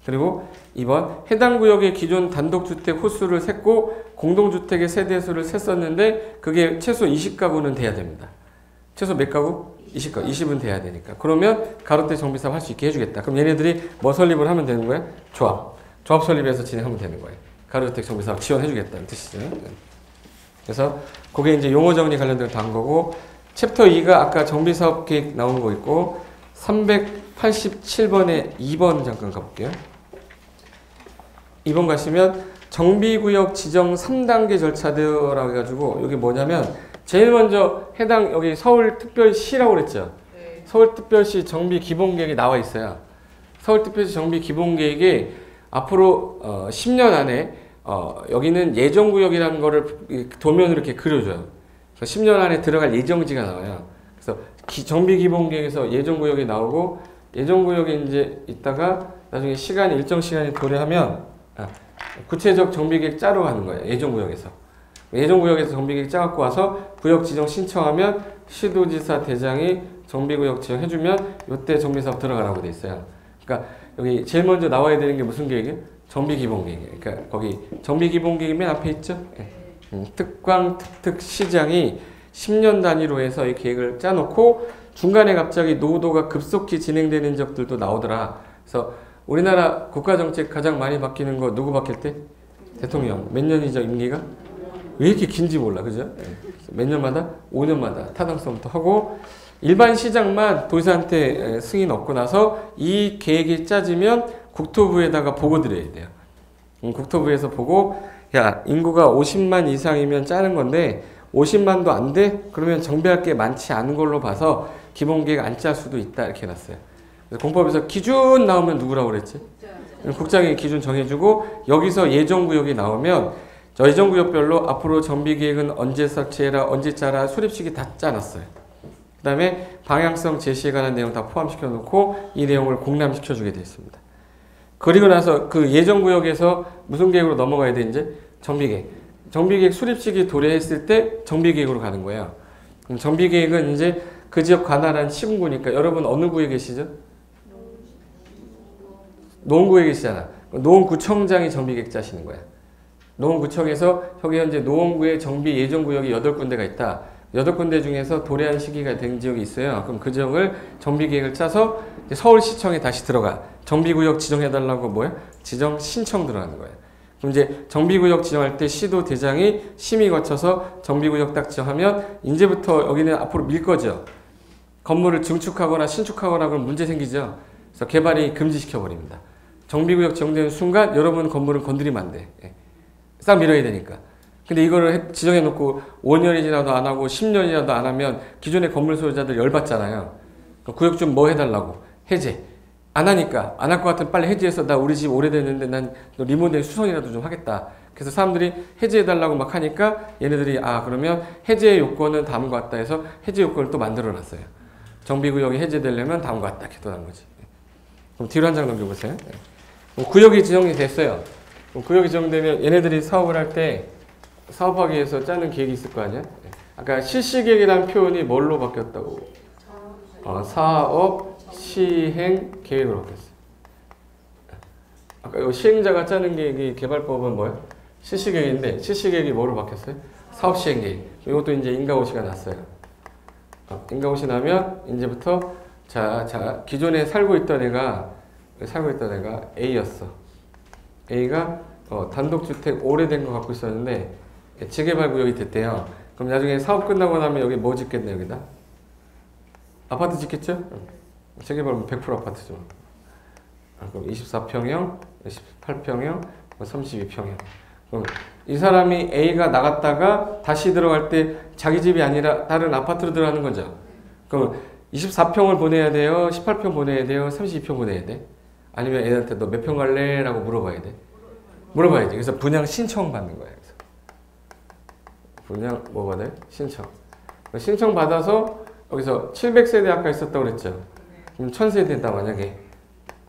그리고 2번 해당 구역의 기존 단독주택 호수를 셌고 공동주택의 세대수를 셌었는데 그게 최소 20가구는 돼야 됩니다. 최소 몇 가구? 20가구. 20은 돼야 되니까. 그러면 가로주택 정비사업 할 수 있게 해주겠다. 그럼 얘네들이 뭐 설립을 하면 되는 거야? 조합. 조합 설립해서 진행하면 되는 거예요. 가로주택 정비사업 지원해주겠다는 뜻이죠. 그래서 그게 이제 용어 정리 관련된 거 다 한 거고 챕터 2가 아까 정비사업 계획 나온 거 있고 387번에 2번 잠깐 가볼게요. 2번 가시면 정비구역 지정 3단계 절차대라고 해가지고 여기 뭐냐면 제일 먼저 해당 여기 서울특별시라고 그랬죠. 네. 서울특별시 정비기본계획이 나와 있어요. 서울특별시 정비기본계획이 앞으로 10년 안에 여기는 예정구역이라는 거를 도면으로 이렇게 그려줘요. 그래서 10년 안에 들어갈 예정지가 나와요. 그래서 정비기본계획에서 예정구역이 나오고 예정구역에 이제 있다가 나중에 일정 시간이 도래하면 구체적 정비계획 짜러 가는 거예요. 예정구역에서. 예정구역에서 정비계획 짜갖고 와서 구역 지정 신청하면 시도지사 대장이 정비구역 지정해주면 이때 정비사업 들어가라고 돼 있어요. 그러니까 여기 제일 먼저 나와야 되는 게 무슨 계획이에요? 정비기본계획이에요. 그러니까 거기 정비기본계획이 맨 앞에 있죠. 특광 특특시장이 10년 단위로 해서 이 계획을 짜놓고 중간에 갑자기 노후도가 급속히 진행되는 적들도 나오더라. 그래서 우리나라 국가정책 가장 많이 바뀌는 거 누구 바뀔 때? 대통령. 몇 년이죠 임기가? 왜 이렇게 긴지 몰라. 그죠? 몇 년마다? 5년마다 타당성부터 하고 일반 시장만 도지사한테 승인 얻고 나서 이 계획이 짜지면 국토부에다가 보고 드려야 돼요. 국토부에서 보고 야 인구가 50만 이상이면 짜는 건데 50만도 안 돼? 그러면 정비할 게 많지 않은 걸로 봐서 기본계획 안 짤 수도 있다 이렇게 해놨어요. 그래서 공법에서 기준 나오면 누구라고 그랬지? 국장이 기준 정해주고 여기서 예정구역이 나오면 저 예정구역별로 앞으로 정비계획은 언제 설치해라 언제 짜라 수립식이 다 짜놨어요. 그 다음에 방향성 제시에 관한 내용 다 포함시켜 놓고 이 내용을 공람시켜 주게 되어 있습니다. 그리고 나서 그 예정구역에서 무슨 계획으로 넘어가야 돼 이제? 정비계획. 정비계획 수립식이 도래했을 때 정비계획으로 가는 거예요. 그럼 정비계획은 이제 그 지역 관할한 시군구니까 여러분 어느 구에 계시죠? 노원구에 계시잖아. 노원구청장이 정비계획 짜시는 거야. 노원구청에서 여기 현재 노원구에 정비 예정구역이 8군데가 있다. 8군데 중에서 도래한 시기가 된 지역이 있어요. 그럼 그 지역을 정비계획을 짜서 서울시청에 다시 들어가. 정비구역 지정해달라고 뭐야? 지정 신청 들어가는 거예요. 그럼 이제 정비구역 지정할 때 시도 대장이 심의 거쳐서 정비구역 딱 지정하면 이제부터 여기는 앞으로 밀 거죠. 건물을 증축하거나 신축하거나 그러면 문제 생기죠. 그래서 개발이 금지시켜버립니다. 정비구역 지정되는 순간 여러분 건물은 건드리면 안 돼. 싹 밀어야 되니까. 근데 이거를 지정해놓고 5년이 지나도 안 하고 10년이라도 안 하면 기존의 건물 소유자들 열받잖아요. 구역 좀 뭐 해달라고. 해제. 안 하니까. 안 할 것 같으면 빨리 해제해서 나 우리 집 오래됐는데 난 리모델 수선이라도 좀 하겠다. 그래서 사람들이 해제해달라고 막 하니까 얘네들이 아 그러면 해제 요건은 다음과 같다 해서 해제 요건을 또 만들어놨어요. 정비구역이 해제되려면 다음과 같다 이렇게 또 난 거지. 그럼 뒤로 한 장 넘겨보세요. 구역이 지정이 됐어요. 구역이 지정되면 얘네들이 사업을 할 때 사업하기 위해서 짜는 계획이 있을 거 아니야? 아까 실시계획이라는 표현이 뭘로 바뀌었다고? 사업 시행 계획으로 바뀌었어요. 아까 시행자가 짜는 계획이 개발법은 뭐예요? 실시계획인데 실시계획이 뭐로 바뀌었어요? 사업 시행 계획. 이것도 이제 인가고시가 났어요. 인가고시 나면 이제부터 자 기존에 살고 있던 애가 A였어. A가 단독주택 오래된 거 갖고 있었는데 재개발 구역이 됐대요. 그럼 나중에 사업 끝나고 나면 여기 뭐 짓겠네 여기다? 아파트 짓겠죠? 재개발은 100% 아파트죠. 그럼 24평형, 18평형, 32평형. 그럼 이 사람이 A가 나갔다가 다시 들어갈 때 자기 집이 아니라 다른 아파트로 들어가는 거죠. 그럼 24평을 보내야 돼요? 18평 보내야 돼요? 32평 보내야 돼? 아니면 애한테 너 몇 평 갈래? 라고 물어봐야 돼. 물어봐야지. 그래서 분양 신청 받는 거예요. 그래서 분양 뭐 받아요? 신청. 신청 받아서 여기서 700세대 아까 있었다고 그랬죠. 그럼 1000세대다 만약에.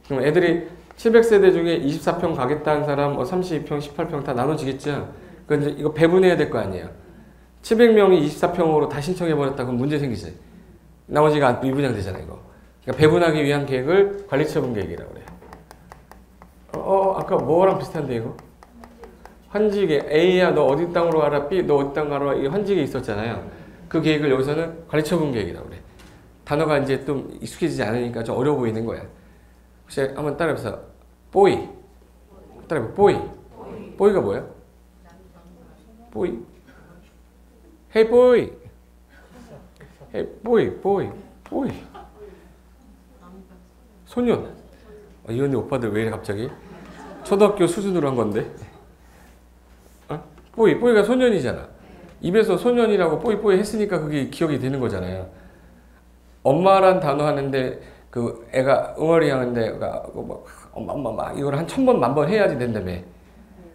그럼 애들이 700세대 중에 24평 가겠다는 사람 32평, 18평 다 나눠지겠죠. 그럼 이제 이거 배분해야 될 거 아니에요. 700명이 24평으로 다 신청해 버렸다 그럼 문제 생기지. 나머지가 미분양 되잖아 이거. 그러니까 배분하기 위한 계획을 관리처분 계획이라고 그래요. 아까 뭐랑 비슷한데 이거? 환지계 A야 너 어디 땅으로 가라 B 너 어디 땅 가라 이 환지계 있었잖아요. 그 계획을 여기서는 관리처분 계획이라고 그래. 단어가 이제 좀 익숙해지지 않으니까 좀 어려워 보이는 거야. 혹시 한번 따라해보세요. 뽀이. 따라해봐. 뽀이. 뽀이가 뭐야? 뽀이. Hey boy. Hey boy. 소년. 이 언니 오빠들 왜 이래 갑자기? 초등학교 수준으로 한 건데. 뽀이가 소년이잖아. 입에서 소년이라고 뽀이 했으니까 그게 기억이 되는 거잖아요. 엄마란 단어 하는데 그 애가 응어리 하는데 엄마 막 이걸 한 1000번 10,000번 해야지 된다며.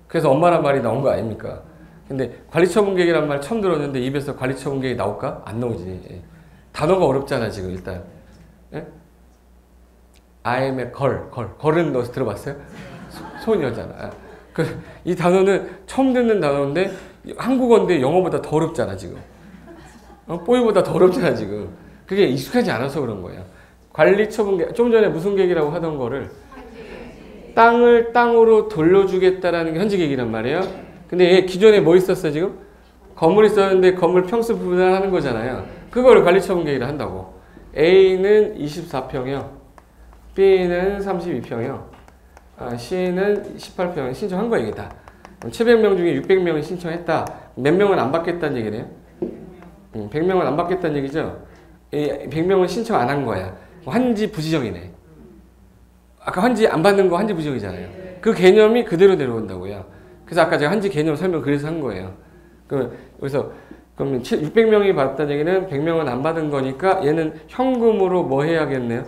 그래서 엄마란 말이 나온 거 아닙니까? 근데 관리처분계획이란 말 처음 들었는데 입에서 관리처분계획이 나올까? 안 나오지. 단어가 어렵잖아 지금 일단. 예? I'm a girl. 걸은 너 들어봤어요? 소녀잖아. 이 단어는 처음 듣는 단어인데 한국어인데 영어보다 더 어렵잖아 지금. 뽀이보다 더 어렵잖아 지금. 그게 익숙하지 않아서 그런 거예요. 관리처분계획, 좀 전에 무슨 계획이라고 하던 거를 땅을 땅으로 돌려주겠다라는 게 현지계획이란 말이에요. 근데 얘 기존에 뭐 있었어 지금? 건물 있었는데 건물 평수 분할하는 거잖아요. 그거를 관리처분계획을 한다고. A는 24평형, B는 32평형, C는 18평형 신청한 거야 이게 다. 700명 중에 600명이 신청했다. 몇 명은 안 받겠다는 얘기네요. 100명은 안 받겠다는 얘기죠. 이 100명은 신청 안 한 거야. 환지 부지정이네. 아까 환지 안 받는 거 환지 부지정이잖아요. 그 개념이 그대로 내려온다고요. 그래서 아까 제가 환지 개념 설명 그래서 한 거예요. 그래서 그러면 600명이 받았다는 얘기는 100명은 안 받은 거니까 얘는 현금으로 뭐 해야겠네요?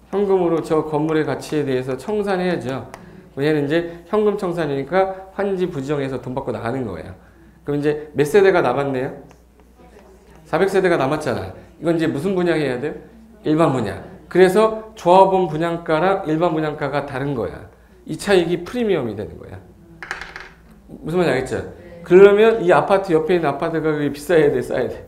현금으로 저 건물의 가치에 대해서 청산해야죠. 얘는 이제 현금 청산이니까 환지 부지정해서 돈 받고 나가는 거예요. 그럼 이제 몇 세대가 남았네요? 400세대가 남았잖아. 이건 이제 무슨 분양해야 돼요? 일반 분양. 그래서 조합원 분양가랑 일반 분양가가 다른 거야. 이 차익이 프리미엄이 되는 거야. 무슨 말인지 알겠죠? 그러면 이 아파트 옆에 있는 아파트 가격이 비싸야 돼, 싸야 돼?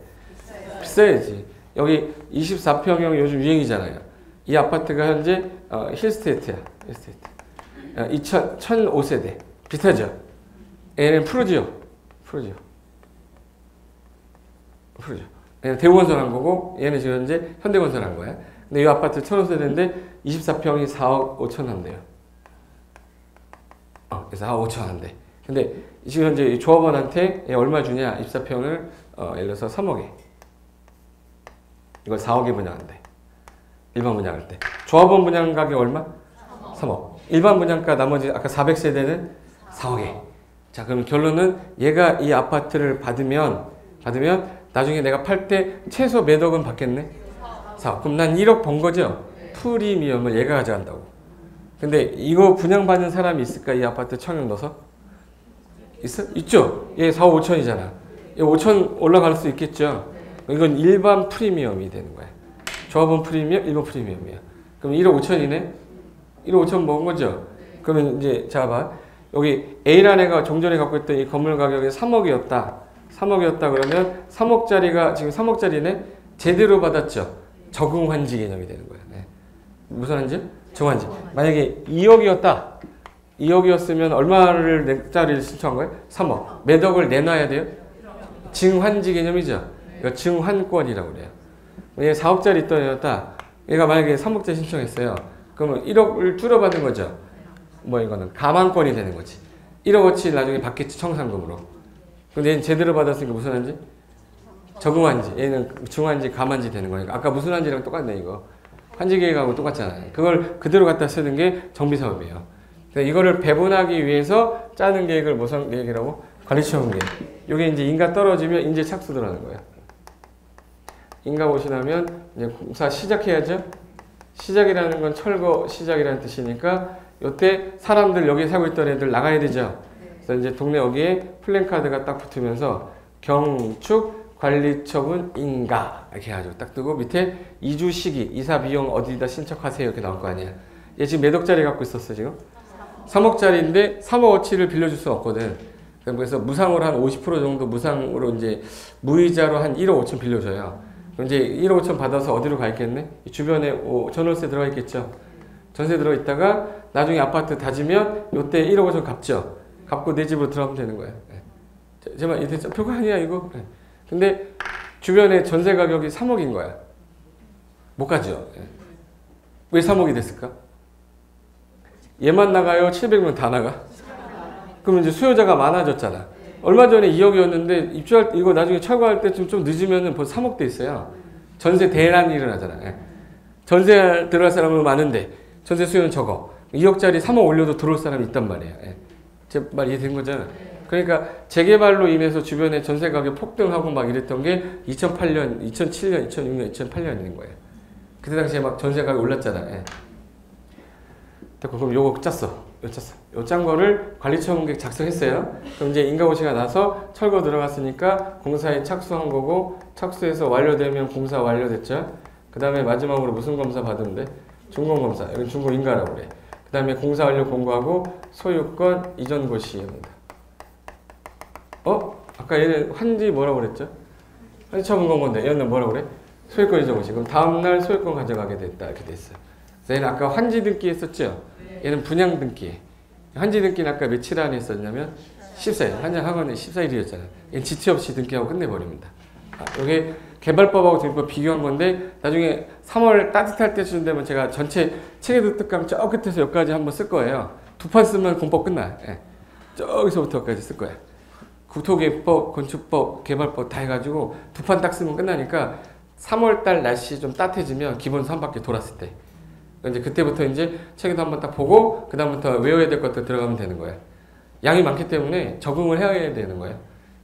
비싸야지. 여기 24평형 요즘 유행이잖아요. 이 아파트가 현재 힐스테이트야. 힐스테이트. 1005세대. 비슷하죠? 얘는 프로지오. 얘는 대우건설 한 거고 얘는 지금 현재 현대건설 한 거야. 근데 이 아파트 1005세대인데 24평이 4억 5천 한대요. 그래서 4억 5천 한대. 근데 지금 현재 조합원한테 얼마 주냐? 24평을 예를 들어서 3억에. 이걸 4억에 분양한대. 일반 분양할 때. 조합원 분양 가격 얼마? 3억. 일반 분양가 나머지 아까 400세대는 4억에. 자, 그럼 결론은 얘가 이 아파트를 받으면 나중에 내가 팔 때 최소 몇 억은 받겠네? 4억. 그럼 난 1억 번 거죠? 프리미엄을 얘가 가져간다고. 근데 이거 분양받는 사람이 있을까? 이 아파트 청약 넣어서? 있어? 있죠? 얘 4억 5천이잖아. 얘 5천 올라갈 수 있겠죠? 이건 일반 프리미엄이 되는 거야. 조합원 프리미엄, 일반 프리미엄이야. 그럼 1억 5천이네? 1억 5천 먹은 거죠? 그러면 이제, 자, 봐. 여기 A라는 애가 종전에 갖고 있던 이 건물 가격이 3억이었다. 3억이었다 그러면 3억짜리가 지금 3억짜리네? 제대로 받았죠? 적응 환지 개념이 되는 거야. 네. 무슨 환지? 정환지. 만약에 2억이었다. 2억이었으면 얼마를 넥짜리를 신청한 거예요? 3억. 몇 억을 내놔야 돼요? 증환지 개념이죠? 이거 증환권이라고 그래요. 얘 4억짜리 있던 애였다. 얘가 만약에 3억짜리 신청했어요. 그러면 1억을 줄여받은 거죠. 뭐 이거는 가망권이 되는 거지. 1억어치 나중에 받겠지, 청산금으로. 근데 얘는 제대로 받았으니까 무슨 환지? 적응환지. 얘는 중환지, 감환지 되는 거니까. 아까 무슨 환지랑 똑같네, 이거. 환지 계획하고 똑같잖아요. 그걸 그대로 갖다 쓰는 게 정비사업이에요. 그러니까 이거를 배분하기 위해서 짜는 계획을 무슨 계획이라고? 관리처분 계획. 이게 이제 인가 떨어지면 인재 착수 들어가는 거예요. 인가 오시나면 이제 공사 시작해야죠. 시작이라는 건 철거 시작이라는 뜻이니까 이때 사람들 여기 살고 있던 애들 나가야 되죠. 그래서 이제 동네 여기에 플랜카드가 딱 붙으면서 경축 관리처분 인가 이렇게 해가지고 딱 뜨고 밑에 이주 시기 이사 비용 어디다 신청하세요 이렇게 나올 거 아니야. 얘 지금 몇 억짜리 갖고 있었어 지금? 3억짜리인데 3억어치를 빌려줄 수 없거든. 그래서 무상으로 한 50% 정도 무상으로 이제 무이자로 한 1억 5천 빌려줘요. 그럼 이제 1억 5천 받아서 어디로 가 있겠네? 주변에 전월세 들어가 있겠죠. 전세 들어 있다가 나중에 아파트 다지면 요때 1억 5천 갚죠. 갚고 내 집으로 들어가면 되는 거야. 제발 이때 표가 아니야 이거. 근데 주변에 전세 가격이 3억인 거야. 못 가죠. 왜 3억이 됐을까? 얘만 나가요? 700명 다 나가? 그러면 이제 수요자가 많아졌잖아. 얼마 전에 2억이었는데 입주할 때 이거 나중에 철거할 때쯤 좀 늦으면은 벌써 3억 돼 있어요. 전세 대란이 일어나잖아. 전세 들어갈 사람은 많은데 전세 수요는 적어. 2억짜리 3억 올려도 들어올 사람이 있단 말이에요. 제 말 이해된 거잖아. 그러니까 재개발로 인해서 주변에 전세 가격 폭등하고 막 이랬던 게 2008년, 2007년, 2006년, 2008년인 거예요. 그때 당시에 막 전세 가격 올랐잖아. 그럼 요거 짰어. 요 짠 거를 관리처분계획 작성했어요. 그럼 이제 인가고시가 나서 철거 들어갔으니까 공사에 착수한 거고 착수해서 완료되면 공사 완료됐죠. 그 다음에 마지막으로 무슨 검사 받으면 돼? 준공검사. 여기 준공인가라고 그래. 그 다음에 공사 완료 공고하고 소유권 이전 고시입니다. 아까 얘는 환지 뭐라고 그랬죠? 환지 처분 공고인데 얘는 뭐라고 그래? 소유권 이전 고시. 그럼 다음날 소유권 가져가게 됐다. 이렇게 됐어요. 그래서 얘는 아까 환지 등기 했었죠? 얘는 분양 등기. 환지 등기는 아까 며칠 안에 했었냐면 14일. 한장 학원에 14일이었잖아요. 얘는 지체 없이 등기하고 끝내버립니다. 이게 개발법하고 등기법 비교한 건데 나중에 3월 따뜻할 때쯤 되면 제가 전체 체계도 특강 저 끝에서 여기까지 한번 쓸 거예요. 2판 쓰면 공법 끝나. 저기서부터 여기까지 쓸 거예요. 국토개법, 건축법, 개발법 다 해가지고 2판 딱 쓰면 끝나니까 3월달 날씨 좀 따뜻해지면 기본서 한 바퀴 돌았을 때. 이제 그때부터 이제 책에도 한번 딱 보고 그다음부터 외워야 될 것들 들어가면 되는 거예요. 양이 많기 때문에 적응을 해야 되는 거예요.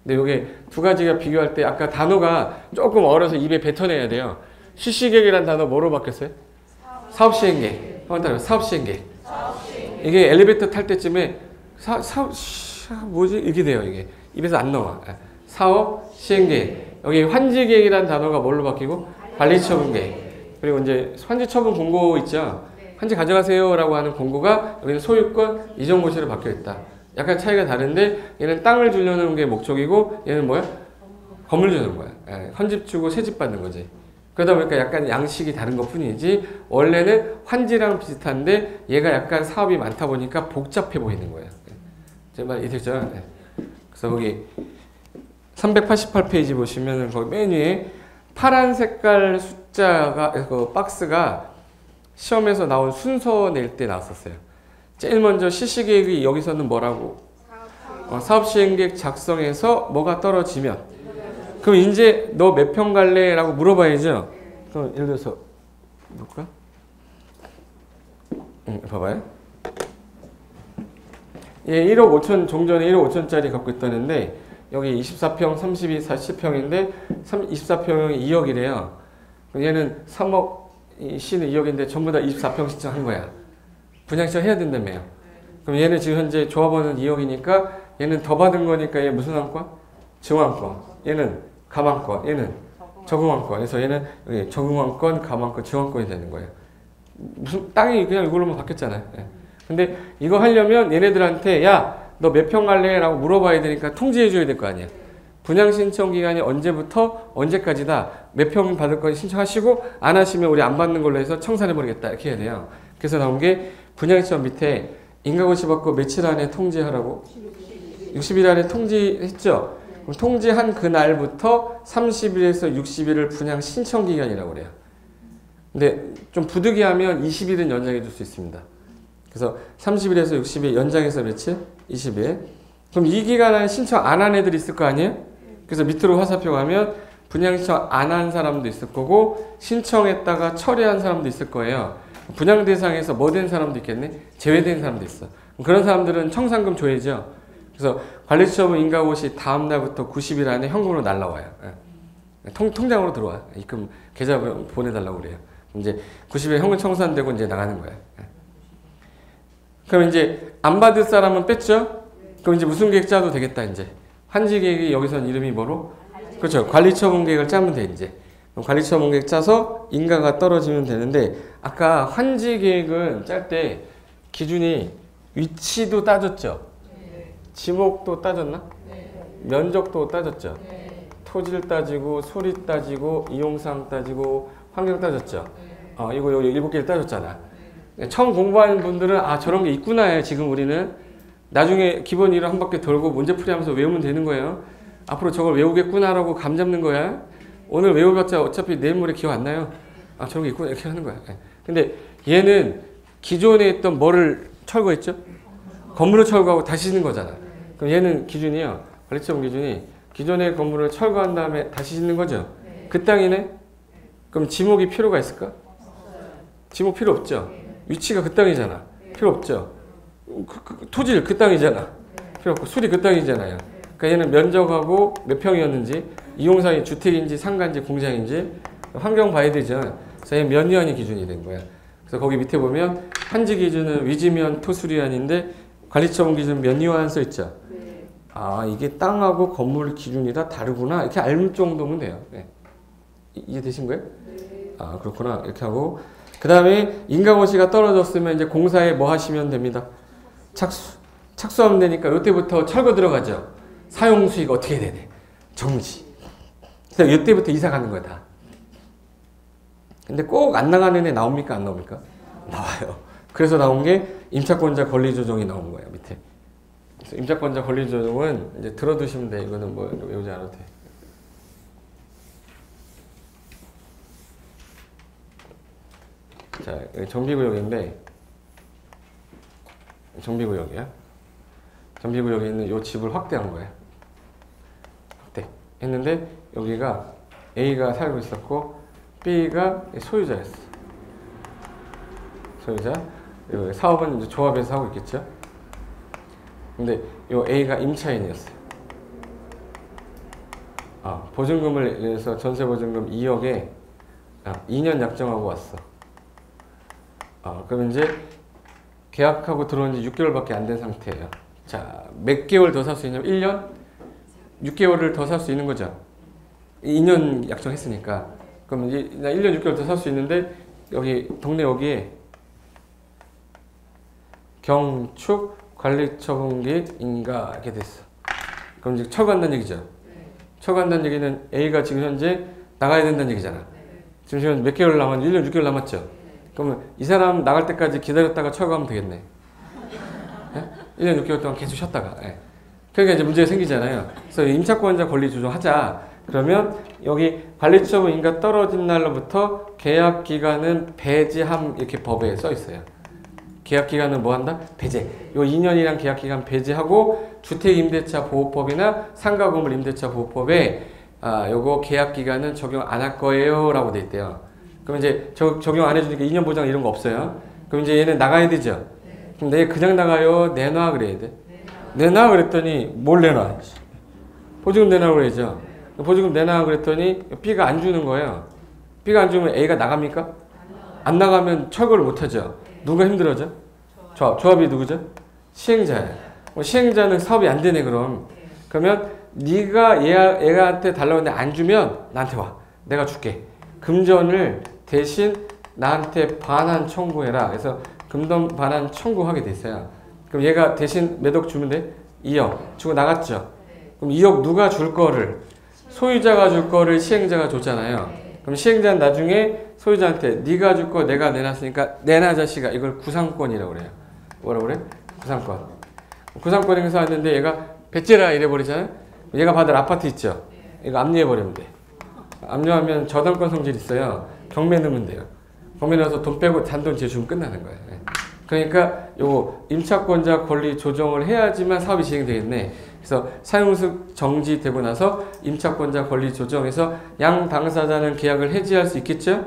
근데 이게 두 가지가 비교할 때 아까 단어가 조금 어려서 입에 뱉어내야 돼요. 실시계획이라는 단어 뭐로 바뀌었어요? 사업시행계획. 사업시행계획. 이게 엘리베이터 탈 때쯤에 뭐지? 이게 돼요. 이게 입에서 안 나와. 사업시행계획. 여기 환지계획이라는 단어가 뭘로 바뀌고? 관리처분계획. 그리고 이제 환지처분 공고 있죠. 환지 가져가세요라고 하는 공고가 여기는 소유권 이전고시로 바뀌어 있다. 약간 차이가 다른데 얘는 땅을 주려는 게 목적이고 얘는 뭐야? 건물 주는 거야. 헌집 주고 새집 받는 거지. 그러다 보니까 약간 양식이 다른 것 뿐이지 원래는 환지랑 비슷한데 얘가 약간 사업이 많다 보니까 복잡해 보이는 거예요. 제 말 이해되죠? 그래서 거기 388페이지 보시면 거기 맨 위에 파란 색깔 숫자가 그 박스가 시험에서 나온 순서 낼 때 나왔었어요. 제일 먼저 실시계획이 여기서는 뭐라고? 사업시행계획 작성해서 뭐가 떨어지면 그럼 이제 너 몇 평 갈래? 라고 물어봐야죠. 그럼 예를 들어서 볼까? 봐봐요. 얘 1억 5천 종전에 1억 5천짜리 갖고 있다는데 여기 24평, 32, 40평인데 24평이 2억이래요. 얘는 3억, C는 2억인데 전부 다 24평 신청한 거야. 분양신청 해야 된다며요. 그럼 얘는 지금 현재 조합원은 2억이니까 얘는 더 받은 거니까 얘 무슨 항권? 증환권. 얘는 감환권. 얘는 적응환권. 그래서 얘는 여기 적응환권, 감환권, 증환권이 되는 거예요. 무슨 땅이 그냥 이걸로만 바뀌었잖아요. 근데 이거 하려면 얘네들한테 야, 너 몇 평 갈래? 라고 물어봐야 되니까 통지해 줘야 될 거 아니야. 분양신청 기간이 언제부터 언제까지다. 몇 평 받을 건 신청하시고 안 하시면 우리 안 받는 걸로 해서 청산해 버리겠다. 이렇게 해야 돼요. 그래서 나온 게 분양시청 밑에 인가고시 받고 며칠 안에 통지하라고? 60일 안에 통지했죠? 그럼 통지한 그날부터 30일에서 60일을 분양 신청 기간이라고 그래요. 근데 좀 부득이하면 20일은 연장해 줄 수 있습니다. 그래서 30일에서 60일 연장해서 며칠? 20일. 그럼 이 기간 안에 신청 안 한 애들이 있을 거 아니에요? 그래서 밑으로 화살표 가면 분양신청 안 한 사람도 있을 거고 신청했다가 처리한 사람도 있을 거예요. 분양 대상에서 뭐 된 사람도 있겠네? 제외된 사람도 있어. 그런 사람들은 청산금 줘야죠. 그래서 관리처분 인가고시 다음 날부터 90일 안에 현금으로 날라와요. 통장으로 들어와. 입금 계좌 보내달라고 그래요. 이제 90일 현금 청산되고 이제 나가는 거예요. 그럼 이제 안 받을 사람은 뺐죠? 그럼 이제 무슨 계획 짜도 되겠다, 이제. 환지 계획이 여기선 이름이 뭐로? 그렇죠. 관리처분 계획을 짜면 돼, 이제. 그럼 관리처분 계획 짜서 인가가 떨어지면 되는데, 아까 환지 계획은 짤 때 기준이 위치도 따졌죠? 지목도 따졌나? 면적도 따졌죠? 토지를 따지고, 소리 따지고, 이용사항 따지고, 환경 따졌죠? 이거 여기 7개를 따졌잖아. 처음 공부하는 분들은 아 저런 게 있구나 지금 우리는 나중에 기본 이론 한 바퀴 돌고 문제풀이 하면서 외우면 되는 거예요. 앞으로 저걸 외우겠구나라고 감 잡는 거야. 오늘 외워봤자 어차피 내일 모레 기억 안 나요. 아 저런 게 있구나 이렇게 하는 거야. 근데 얘는 기존에 있던 뭐를 철거했죠? 건물을 철거하고 다시 짓는 거잖아. 그럼 얘는 기준이요. 관리처분 기준이 기존의 건물을 철거한 다음에 다시 짓는 거죠. 그 땅이네? 그럼 지목이 필요가 있을까? 지목 필요 없죠. 위치가 그 땅이잖아. 필요 없죠. 토질 그 땅이잖아. 필요 없고 수리 그 땅이잖아요. 그러니까 얘는 면적하고 몇 평이었는지 이용사항이 주택인지 상가인지 공장인지 환경 봐야 되죠. 그래서 얘는 면유한이 기준이 된 거야. 그래서 거기 밑에 보면 환지 기준은 위지면 토수리안인데 관리처분 기준은 면유한 써 있죠. 아 이게 땅하고 건물 기준이라 다르구나 이렇게 알 정도면 돼요. 네. 이해되신 거예요? 아 그렇구나 이렇게 하고 그 다음에 인가고시가 떨어졌으면 이제 공사에 뭐 하시면 됩니다. 착수하면 되니까 이때부터 철거 들어가죠. 사용 수익 어떻게 되네. 정지. 그래서 이때부터 이사 가는 거야 다. 근데 꼭 안 나가는 애 나옵니까 안 나옵니까? 나와요. 그래서 나온 게 임차권자 권리 조정이 나온 거예요 밑에. 그래서 임차권자 권리 조정은 이제 들어두시면 돼. 이거는 뭐 외우지 않아도 돼. 자, 정비구역인데 정비구역이야. 정비구역에 있는 요 집을 확대한 거예요. 확대 했는데 여기가 A가 살고 있었고 B가 소유자였어. 소유자. 사업은 이제 조합에서 하고 있겠죠. 근데 요 A가 임차인이었어요. 보증금을 내서 전세보증금 2억에 2년 약정하고 왔어. 그럼 이제 계약하고 들어온 지 6개월밖에 안 된 상태예요. 자, 몇 개월 더 살 수 있냐면 1년? 6개월을 더 살 수 있는 거죠. 2년 약정했으니까. 그럼 이제 나 1년 6개월 더 살 수 있는데 여기 동네 여기에 경축 관리처분기인가 이렇게 됐어. 그럼 이제 철거한다는 얘기죠. 철거한다는 얘기는 A가 지금 현재 나가야 된다는 얘기잖아. 지금 몇 개월 남았죠? 1년 6개월 남았죠. 그러면 이 사람 나갈 때까지 기다렸다가 철거하면 되겠네. 예? 1년 6개월 동안 계속 쉬었다가. 예. 그러니까 이제 문제가 생기잖아요. 그래서 임차권자 권리 조정하자. 그러면 여기 관리처분인가 떨어진 날로부터 계약 기간은 배제함 이렇게 법에 써 있어요. 계약 기간은 뭐 한다? 배제. 요 2년이란 계약 기간 배제하고 주택임대차 보호법이나 상가건물 임대차 보호법에 요거 계약 기간은 적용 안 할 거예요라고 돼 있대요. 그럼 이제 적용 안 해주니까 2년 보장 이런 거 없어요. 그럼 이제 얘는 나가야 되죠. 그럼 내 그냥 나가요? 내놔 그래야 돼. 내놔 그랬더니 뭘 내놔? 보증금 내놔 그래야죠. 보증금 내놔 그랬더니 B가 안 주는 거예요. B가 안 주면 A가 나갑니까? 안 나가면 철거를 못 하죠. 누가 힘들어져? 조합이 누구죠? 시행자예요. 시행자는 사업이 안 되네 그럼. 그러면 네가 얘한테 달라고 했는데 안 주면 나한테 와. 내가 줄게. 금전을 대신 나한테 반환 청구해라. 그래서 금전 반환 청구하게 됐어요. 그럼 얘가 대신 몇 억 주면 돼? 2억. 주고 나갔죠. 그럼 2억 누가 줄 거를? 소유자가 줄 거를 시행자가 줬잖아요. 그럼 시행자는 나중에 소유자한테 네가 줄 거 내가 내놨으니까 내놔 자식아. 이걸 구상권이라고 그래요. 뭐라고 그래? 구상권. 구상권 행사하는데 얘가 배째라 이래버리잖아요. 얘가 받을 아파트 있죠. 이거 압류해버리면 돼. 압류하면 저당권 성질 있어요. 경매 넣으면 돼요. 경매 넣어서 돈 빼고 잔돈 제주면 끝나는 거예요. 그러니까 요거 임차권자 권리 조정을 해야지만 사업이 진행되겠네. 그래서 사용수 정지되고 나서 임차권자 권리 조정해서 양 당사자는 계약을 해지할 수 있겠죠?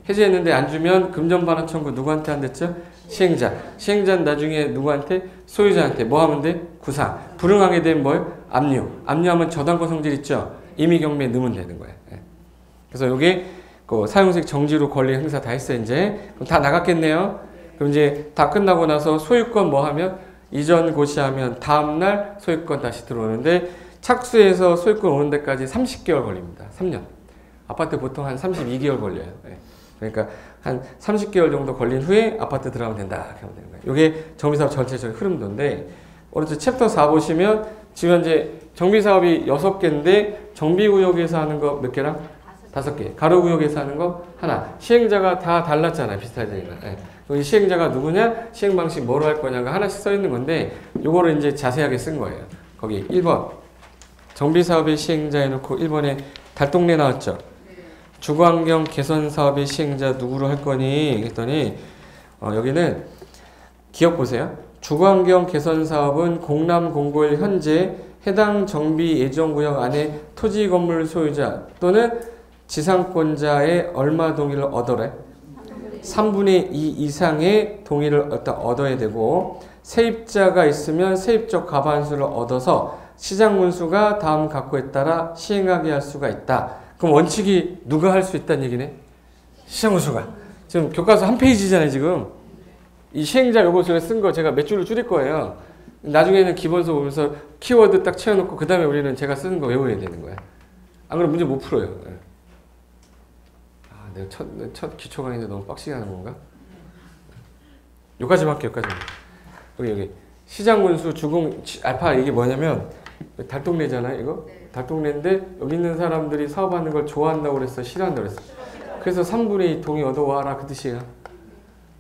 해지했는데 안 주면 금전 반환 청구 누구한테 한댔죠? 시행자. 시행자는 나중에 누구한테? 소유자한테. 뭐 하면 돼? 구상. 불응하게 되면 뭐예요? 압류. 압류하면 저당권 성질 있죠? 임의 경매에 넣으면 되는 거예요. 그래서 요게 그 사용수익 정지로 권리 행사 다 했어요, 이제. 그럼 다 나갔겠네요. 그럼 이제 다 끝나고 나서 소유권 뭐 하면? 이전 고시하면 다음날 소유권 다시 들어오는데 착수해서 소유권 오는 데까지 30개월 걸립니다. 3년. 아파트 보통 한 32개월 걸려요. 그러니까 한 30개월 정도 걸린 후에 아파트 들어가면 된다. 이렇게 하면 되는 거예요. 이게 정비사업 전체적인 흐름도인데 오른쪽 챕터 4 보시면 지금 현재 정비사업이 6개인데 정비구역에서 하는 거 몇 개랑? 5개. 가로구역에서 하는 거 하나. 시행자가 다 달랐잖아요. 비슷하잖아요. 이 시행자가 누구냐? 시행 방식 뭐로 할 거냐가 하나씩 써 있는 건데 요거를 이제 자세하게 쓴 거예요. 거기 1번 정비사업의 시행자 해놓고 1번에 달동네 나왔죠. 주거환경 개선 사업의 시행자 누구로 할 거니? 했더니 여기는 기억 보세요. 주거환경 개선 사업은 공람 공고일 현재 해당 정비 예정구역 안에 토지 건물 소유자 또는 지상권자의 얼마 동의를 얻어래? 3분의 2 이상의 동의를 얻어야 되고 세입자가 있으면 세입적 과반수를 얻어서 시장문수가 다음 각호에 따라 시행하게 할 수가 있다. 그럼 원칙이 누가 할 수 있다는 얘기네? 시장문수가. 지금 교과서 한 페이지잖아요 지금. 이 시행자 요것을 쓴 거 제가 몇 줄로 줄일 거예요. 나중에는 기본서 보면서 키워드 딱 채워놓고 그 다음에 우리는 제가 쓰는 거 외워야 되는 거야. 안 그러면 문제 못 풀어요. 내가 첫 기초 강의인데 너무 빡시게 하는 건가? 여기까지만 할게요. 여기까지만. 여기 시장군수 주공 알파 이게 뭐냐면 달동네잖아요. 이거 달동네인데 여기 있는 사람들이 사업하는 걸 좋아한다고 그랬어? 싫어한다고 그랬어? 그래서 3분의 2 동의 얻어와라 그 뜻이에요.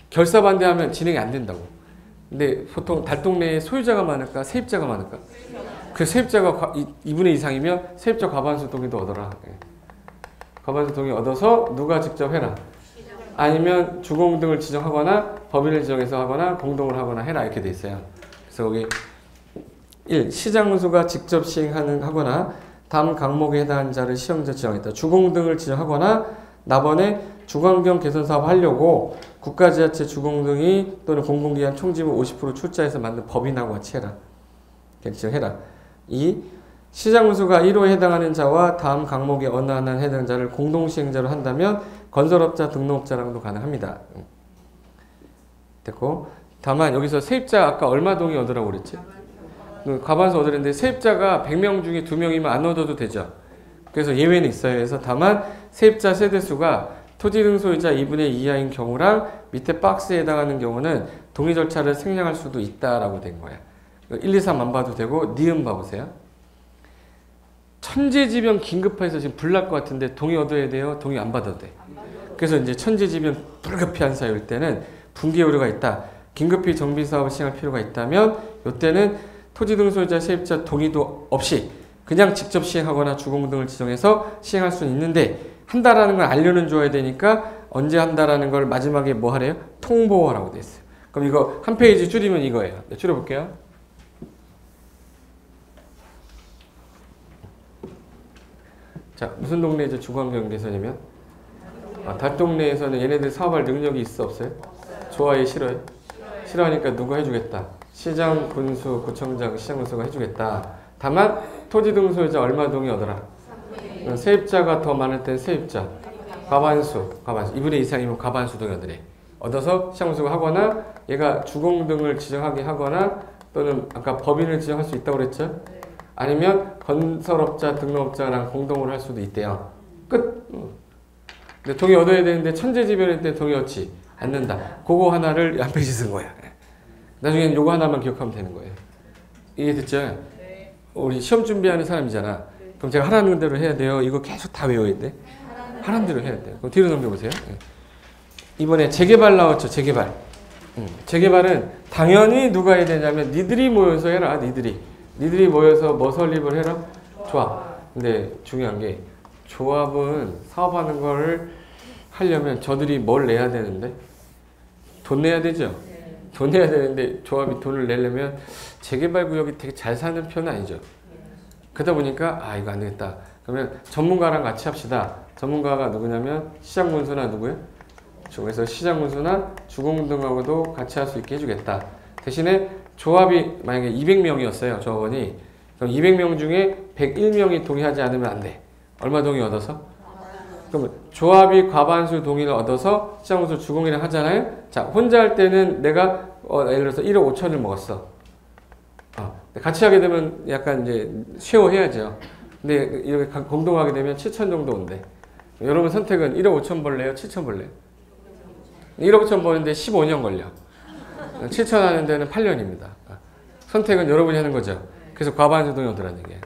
결사 반대하면 진행이 안 된다고. 근데 보통 달동네에 소유자가 많을까? 세입자가 많을까? 그 세입자가 2분의 2 이상이면 세입자 과반수 동의도 얻어라. 과반수 동의 얻어서 누가 직접 해라. 아니면 주공 등을 지정하거나 법인을 지정해서 하거나 공동을 하거나 해라 이렇게 돼 있어요. 그래서 여기 1. 시장문수가 직접 시행하거나 다음 강목에 해당하는 자를 시행자 지정했다. 주공 등을 지정하거나 나번에 주거환경 개선 사업 하려고 국가지자체 주공등이 또는 공공기관 총지분 50% 출자해서 만든 법인하고 같이 해라. 결정해라. 2. 시장운수가 1호에 해당하는 자와 다음 항목의 어느 하나에 해당자를 공동시행자로 한다면 건설업자, 등록업자랑도 가능합니다. 됐고, 다만 여기서 세입자 아까 얼마 동의 얻으라고 그랬지? 과반수 얻으랬는데 세입자가 100명 중에 2명이면 안 얻어도 되죠. 그래서 예외는 있어요. 그래서 다만 세입자 세대수가 토지 등 소유자 2분의 2 이하인 경우랑 밑에 박스에 해당하는 경우는 동의 절차를 생략할 수도 있다라고 된 거야. 1, 2, 3 안 봐도 되고 니은 봐보세요. 천재지변 긴급해서 지금 불날 것 같은데 동의 얻어야 돼요? 동의 안 받아도 돼. 그래서 이제 천재지변 불급히 한 사유일 때는 분기 우려가 있다. 긴급히 정비사업을 시행할 필요가 있다면 이때는 토지 등 소유자 세입자 동의도 없이 그냥 직접 시행하거나 주공 등을 지정해서 시행할 수는 있는데 한다라는 걸 알려는 줘야 되니까 언제 한다라는 걸 마지막에 뭐 하래요? 통보하라고 돼 있어요. 그럼 이거 한 페이지 줄이면 이거예요. 네, 줄여볼게요. 자, 무슨 동네에서 주거환경 개선이면? 달동네에서는 얘네들 사업할 능력이 있어 없어요? 좋아해 싫어해? 싫어하니까 누가 해주겠다. 시장 군수, 구청장, 시장 군수가 해주겠다. 다만 토지 등 소유자 얼마 동의 얻어라. 세입자가 더 많을 땐 세입자. 과반수. 2분의 2 이상이면 과반수 동의 얻으래. 얻어서 시장 군수가 하거나 얘가 주공 등을 지정하게 하거나 또는 아까 법인을 지정할 수 있다고 그랬죠? 아니면 건설업자, 등록업자랑 공동으로 할 수도 있대요. 끝. 근데 동의 얻어야 되는데 천재지변일 때 동의 얻지 않는다. 그거 하나를 한 페이지 쓴 거야. 나중엔 요거 하나만 기억하면 되는 거예요. 이해됐죠? 네. 우리 시험 준비하는 사람이잖아. 네. 그럼 제가 하라는 대로 해야 돼요. 이거 계속 다 외워야 돼. 하라는 대로 해야 돼요. 그럼 뒤로 넘겨보세요. 이번에 재개발 나왔죠. 재개발. 재개발은 당연히 누가 해야 되냐면 니들이 모여서 해라. 니들이 모여서 뭐 설립을 해라? 조합. 근데 중요한 게 조합은 사업하는 거를 하려면 저들이 뭘 내야 되는데? 돈 내야 되죠? 돈 내야 되는데 조합이 돈을 내려면 재개발 구역이 되게 잘 사는 편은 아니죠. 그러다 보니까 이거 안 되겠다. 그러면 전문가랑 같이 합시다. 전문가가 누구냐면 시장군수나 누구예요? 그래서 시장군수나 주공등하고도 같이 할 수 있게 해주겠다. 대신에 조합이 만약에 200명이었어요. 조합원이. 그럼 200명 중에 101명이 동의하지 않으면 안 돼. 얼마 동의 얻어서? 그러면 조합이 과반수 동의를 얻어서 시장군수 주공이랑 하잖아요. 자, 혼자 할 때는 내가 예를 들어서 1억 5천을 먹었어. 같이 하게 되면 약간 이제 쉐어 해야죠. 근데 이렇게 공동하게 되면 7천 정도 온대. 여러분 선택은 1억 5천 벌래요? 7천 벌래요? 1억 5천 버는데 15년 걸려. 7천 하는 데는 8년입니다. 선택은 여러분이 하는 거죠. 그래서 과반수 동의 얻으라는 얘기예요.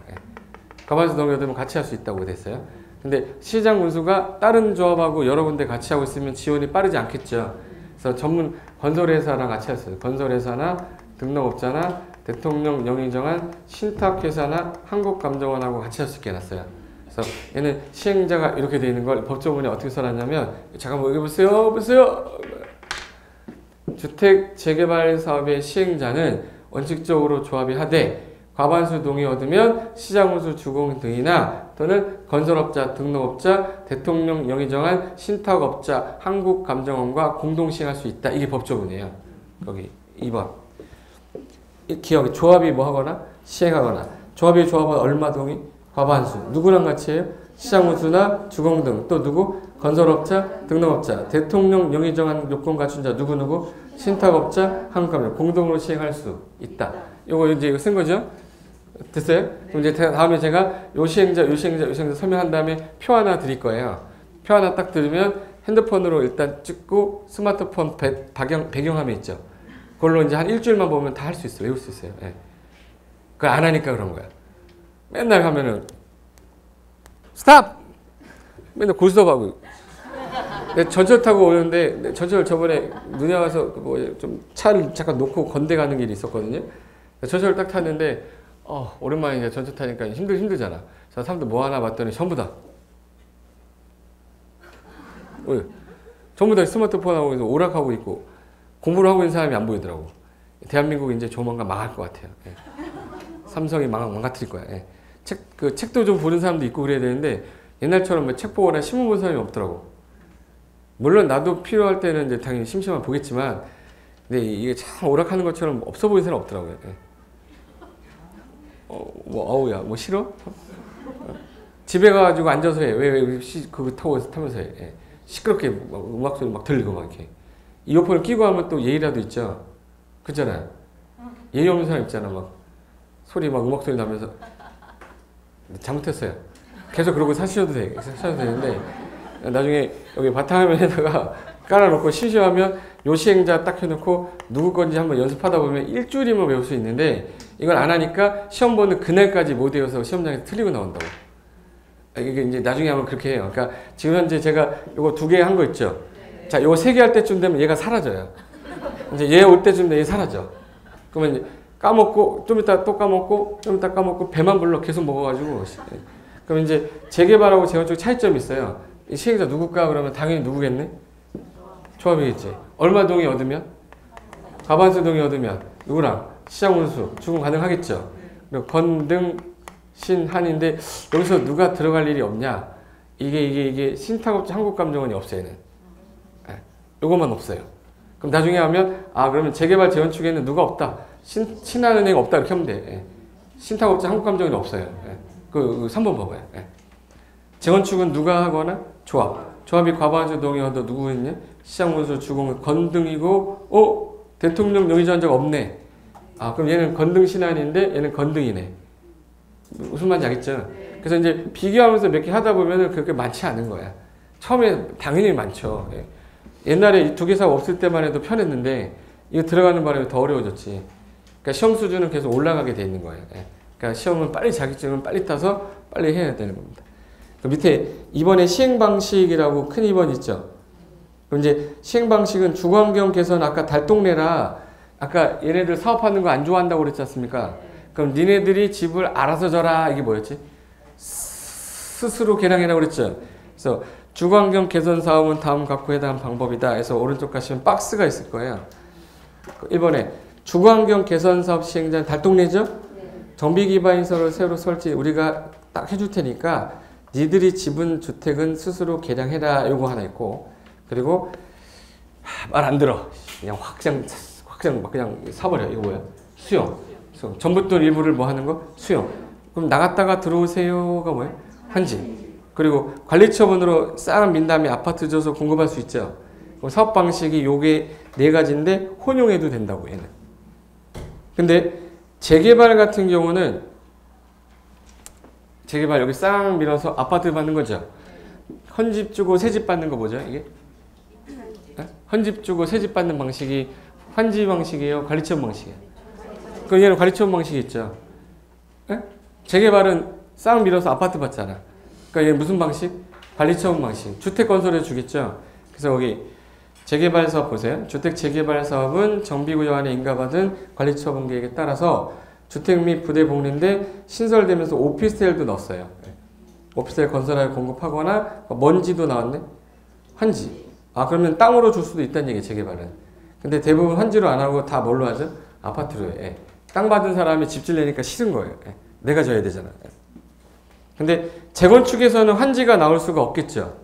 과반수 동의 얻으면 같이 할 수 있다고 됐어요. 근데 시장 군수가 다른 조합하고 여러 군데 같이 하고 있으면 지원이 빠르지 않겠죠. 그래서 전문 건설회사랑 같이 했어요. 건설회사나 등록업자나 대통령 영의정한 신탁회사나 한국감정원하고 같이 할 수 있게 해놨어요. 그래서 얘는 시행자가 이렇게 되어 있는 걸 법조문에 어떻게 써놨냐면 잠깐만 여기 보세요. 주택 재개발 사업의 시행자는 원칙적으로 조합이 하되 과반수 동의 얻으면 시장군수 주공 등이나 또는 건설업자, 등록업자, 대통령 영의정한 신탁업자, 한국감정원과 공동 시행할 수 있다. 이게 법조문이에요. 거기 2번. 기억이 조합이 뭐 하거나 시행하거나 조합은 얼마 동의? 과반수. 누구랑 같이 해요? 시장군수나 주공 등. 또 누구? 건설업자, 등록업자, 대통령 영의정한 요건 갖춘 자 누구? 신탁업자, 한국감정 공동으로 시행할 수 있다. 요거 이제 쓴 거죠? 됐어요? 그럼 이제 다음에 제가 요 시행자 설명한 다음에 표 하나 드릴 거예요. 표 하나 딱 들으면 핸드폰으로 일단 찍고 스마트폰 배경화면 있죠. 그걸로 이제 한 일주일만 보면 다 할 수 있어요. 외울 수 있어요. 예. 그걸 안 하니까 그런 거야. 맨날 하면은 스탑! 맨날 고스톱하고. 전철 타고 오는데 전철 저번에 눈에 와서 뭐 좀 차를 잠깐 놓고 건대 가는 길이 있었거든요. 전철을 딱 탔는데 오랜만에 이제 전철 타니까 힘들잖아. 그래서 사람들 뭐 하나 봤더니 전부 다 스마트폰하고 오락하고 있고 공부를 하고 있는 사람이 안 보이더라고. 대한민국이 이제 조만간 망할 것 같아요. 예. 삼성이 망가뜨릴 거야. 예. 책도 좀 보는 사람도 있고 그래야 되는데 옛날처럼 책 보거나 신문 보는 사람이 없더라고. 물론 나도 필요할 때는 이제 당연히 심심하면 보겠지만, 근데 이게 참 오락하는 것처럼 없어 보이는 사람 없더라고요. 예. 어우야, 뭐 싫어? 집에 가가지고 앉아서 해. 그거 타면서 해. 예. 시끄럽게 막 음악 소리 막 들리고 막 이렇게. 이어폰을 끼고 하면 또 예의라도 있죠. 그렇잖아요. 예의 없는 사람 있잖아. 막 소리 막 음악 소리 나면서 잘못했어요. 계속 그러고 사셔도 되는데 나중에 여기 바탕화면에다가 깔아놓고 심심하면 요 시행자 딱 해놓고 누구 건지 한번 연습하다 보면 일주일이면 외울 수 있는데 이걸 안 하니까 시험 보는 그날까지 못 외워서 시험장에서 틀리고 나온다고. 이게 이제 나중에 하면 그렇게 해요. 그러니까 지금 현재 제가 요거 2개 한 거 있죠. 자, 요거 3개 할 때쯤 되면 얘가 사라져요. 이제 얘 올 때쯤 되면 얘 사라져. 그러면 이제 까먹고 좀 이따 또 까먹고 좀 이따 까먹고 배만 불러 계속 먹어가지고. 그럼 이제 재개발하고 재건축 차이점이 있어요. 이 시행자 누굴까 그러면 당연히 누구겠네? 조합이겠지. 얼마 동의 얻으면? 과반수 동의 얻으면 누구랑? 시장운수 추궁 가능하겠죠. 그리고 건등 신한인데 여기서 누가 들어갈 일이 없냐? 이게 신탁업체 한국감정원이 없어요. 얘는. 요것만 없어요. 그럼 나중에 하면 그러면 재개발 재건축에는 누가 없다. 신한은행 없다 이렇게 하면 돼. 신탁업체 한국감정원이 없어요. 그 3번 봐봐요. 재건축은 누가 하거나 조합이 과반수 동의 얻어 누구 있냐? 시장운수 주공 건등이고 대통령 용의자한 적 없네. 그럼 얘는 건등 신한인데 얘는 건등이네. 무슨 말인지 알겠죠? 그래서 이제 비교하면서 몇 개 하다 보면은 그렇게 많지 않은 거야. 처음에 당연히 많죠. 옛날에 이 2개 사업 없을 때만 해도 편했는데 이거 들어가는 바람에 더 어려워졌지. 그러니까 시험 수준은 계속 올라가게 돼 있는 거예요. 그러니까 시험은 빨리 자격증을 빨리 따서 빨리 해야 되는 겁니다. 그 밑에 이번에 시행 방식이라고 큰 2번 있죠. 그럼 이제 시행 방식은 주거환경 개선 아까 달동네라 아까 얘네들 사업하는 거 안 좋아한다고 그랬지 않습니까? 그럼 니네들이 집을 알아서 져라 이게 뭐였지? 스스로 개량해라 그랬죠. 그래서 주거환경 개선 사업은 다음 갖고 해당하는 방법이다. 해서 오른쪽 가시면 박스가 있을 거예요. 1번에 주거환경 개선 사업 시행자는 달동네죠? 정비기반시설을 새로 설치 우리가 딱 해줄 테니까 니들이 지분 주택은 스스로 개량해라 요거 하나 있고 그리고 말 안 들어 그냥 확장 막 그냥 사버려. 이거 뭐야? 수용. 전부돈 일부를 뭐 하는 거? 수용. 그럼 나갔다가 들어오세요가 뭐야? 환지. 그리고 관리처분으로 싹 민 다음에 아파트 줘서 공급할 수 있죠. 그럼 사업 방식이 요게 4가지인데 혼용해도 된다고 얘는. 근데 재개발 같은 경우는 재개발 여기 싹 밀어서 아파트 받는 거죠. 헌집 주고 새집 받는 거 뭐죠? 이게? 헌집 주고 새집 받는 방식이 환지 방식이에요? 관리처분 방식이에요? 그럼 얘는 관리처분 방식이 있죠. 재개발은 싹 밀어서 아파트 받잖아. 그러니까 얘는 무슨 방식? 관리처분 방식. 주택 건설해 주겠죠. 그래서 여기 재개발 사업 보세요. 주택 재개발 사업은 정비구역 안에 인가받은 관리처분 계획에 따라서 주택 및 부대 복리인데 신설되면서 오피스텔도 넣었어요. 오피스텔 건설하여 공급하거나 먼지도 나왔네. 환지. 그러면 땅으로 줄 수도 있다는 얘기예요. 재개발은. 근데 대부분 환지로 안 하고 다 뭘로 하죠? 아파트로 해. 땅 받은 사람이 집 질려니까 싫은 거예요. 내가 져야 되잖아. 근데 재건축에서는 환지가 나올 수가 없겠죠.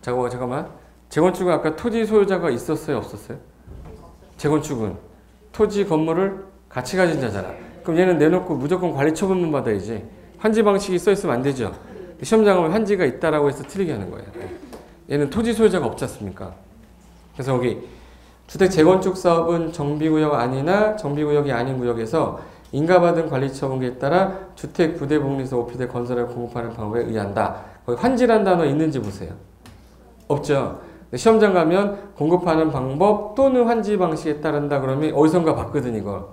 잠깐만. 재건축은 아까 토지 소유자가 있었어요? 없었어요? 재건축은 토지 건물을 같이 가진 자잖아. 그럼 얘는 내놓고 무조건 관리 처분만 받아야지. 환지 방식이 써있으면 안 되죠. 시험장은 환지가 있다라고 해서 틀리게 하는 거예요. 얘는 토지 소유자가 없지 않습니까? 그래서 여기 주택 재건축 사업은 정비구역 아니나 정비구역이 아닌 구역에서 인가받은 관리처분계에 따라 주택 부대 복리소 오피대 건설을 공급하는 방법에 의한다. 거기 환지란 단어 있는지 보세요. 없죠. 시험장 가면 공급하는 방법 또는 환지 방식에 따른다 그러면 어디선가 봤거든 이걸.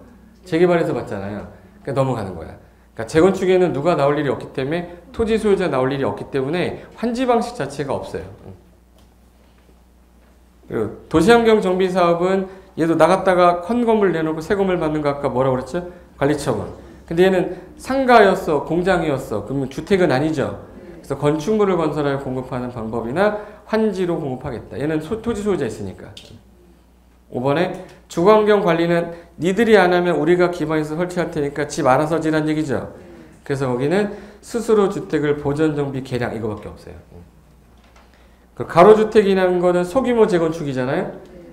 재개발에서 봤잖아요. 그러니까 넘어가는 거야. 그러니까 재건축에는 누가 나올 일이 없기 때문에 토지 소유자 나올 일이 없기 때문에 환지 방식 자체가 없어요. 그리고 도시환경 정비 사업은 얘도 나갔다가 컨건물 내놓고 새 건물 받는 거 아까 뭐라고 그랬죠? 관리처분. 근데 얘는 상가였어, 공장이었어. 그러면 주택은 아니죠. 그래서 건축물을 건설하여 공급하는 방법이나 환지로 공급하겠다. 얘는 토지 소유자 있으니까. 5번에 주거환경 관리는 니들이 안 하면 우리가 기반에서 설치할 테니까 집 알아서 지란 얘기죠. 그래서 거기는 스스로 주택을 보전 정비 개량 이거밖에 없어요. 그 가로주택이라는 거는 소규모 재건축이잖아요.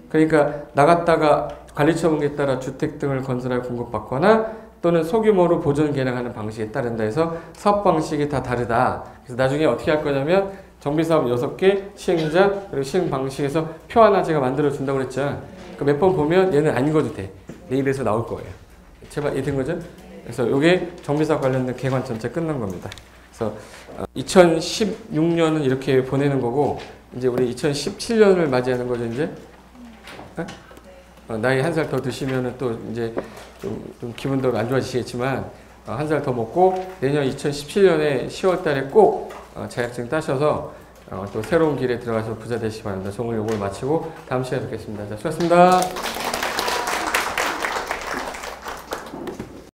그러니까 나갔다가 관리처분에 따라 주택 등을 건설하여 공급받거나 또는 소규모로 보존 개량하는 방식에 따른다 해서 사업 방식이 다 다르다. 그래서 나중에 어떻게 할 거냐면 정비사업 6개, 시행자, 그리고 시행 방식에서 표 하나 제가 만들어 준다고 그랬죠. 그 몇 번 보면 얘는 안 읽어도 돼. 내 입에서 나올 거예요. 제발 이해된 거죠? 그래서 이게 정비사업 관련된 개관 전체 끝난 겁니다. 그래서 2016년은 이렇게 보내는 거고 이제 우리 2017년을 맞이하는 거죠, 이제. 나이 한 살 더 드시면은 또 이제 좀 기분도 안 좋아지시겠지만 한 살 더 먹고 내년 2017년에 10월 달에 꼭 자격증 따셔서 또 새로운 길에 들어가서 부자 되시기 바랍니다. 오늘 요걸 마치고 다음 시간에 뵙겠습니다. 자, 수고하셨습니다.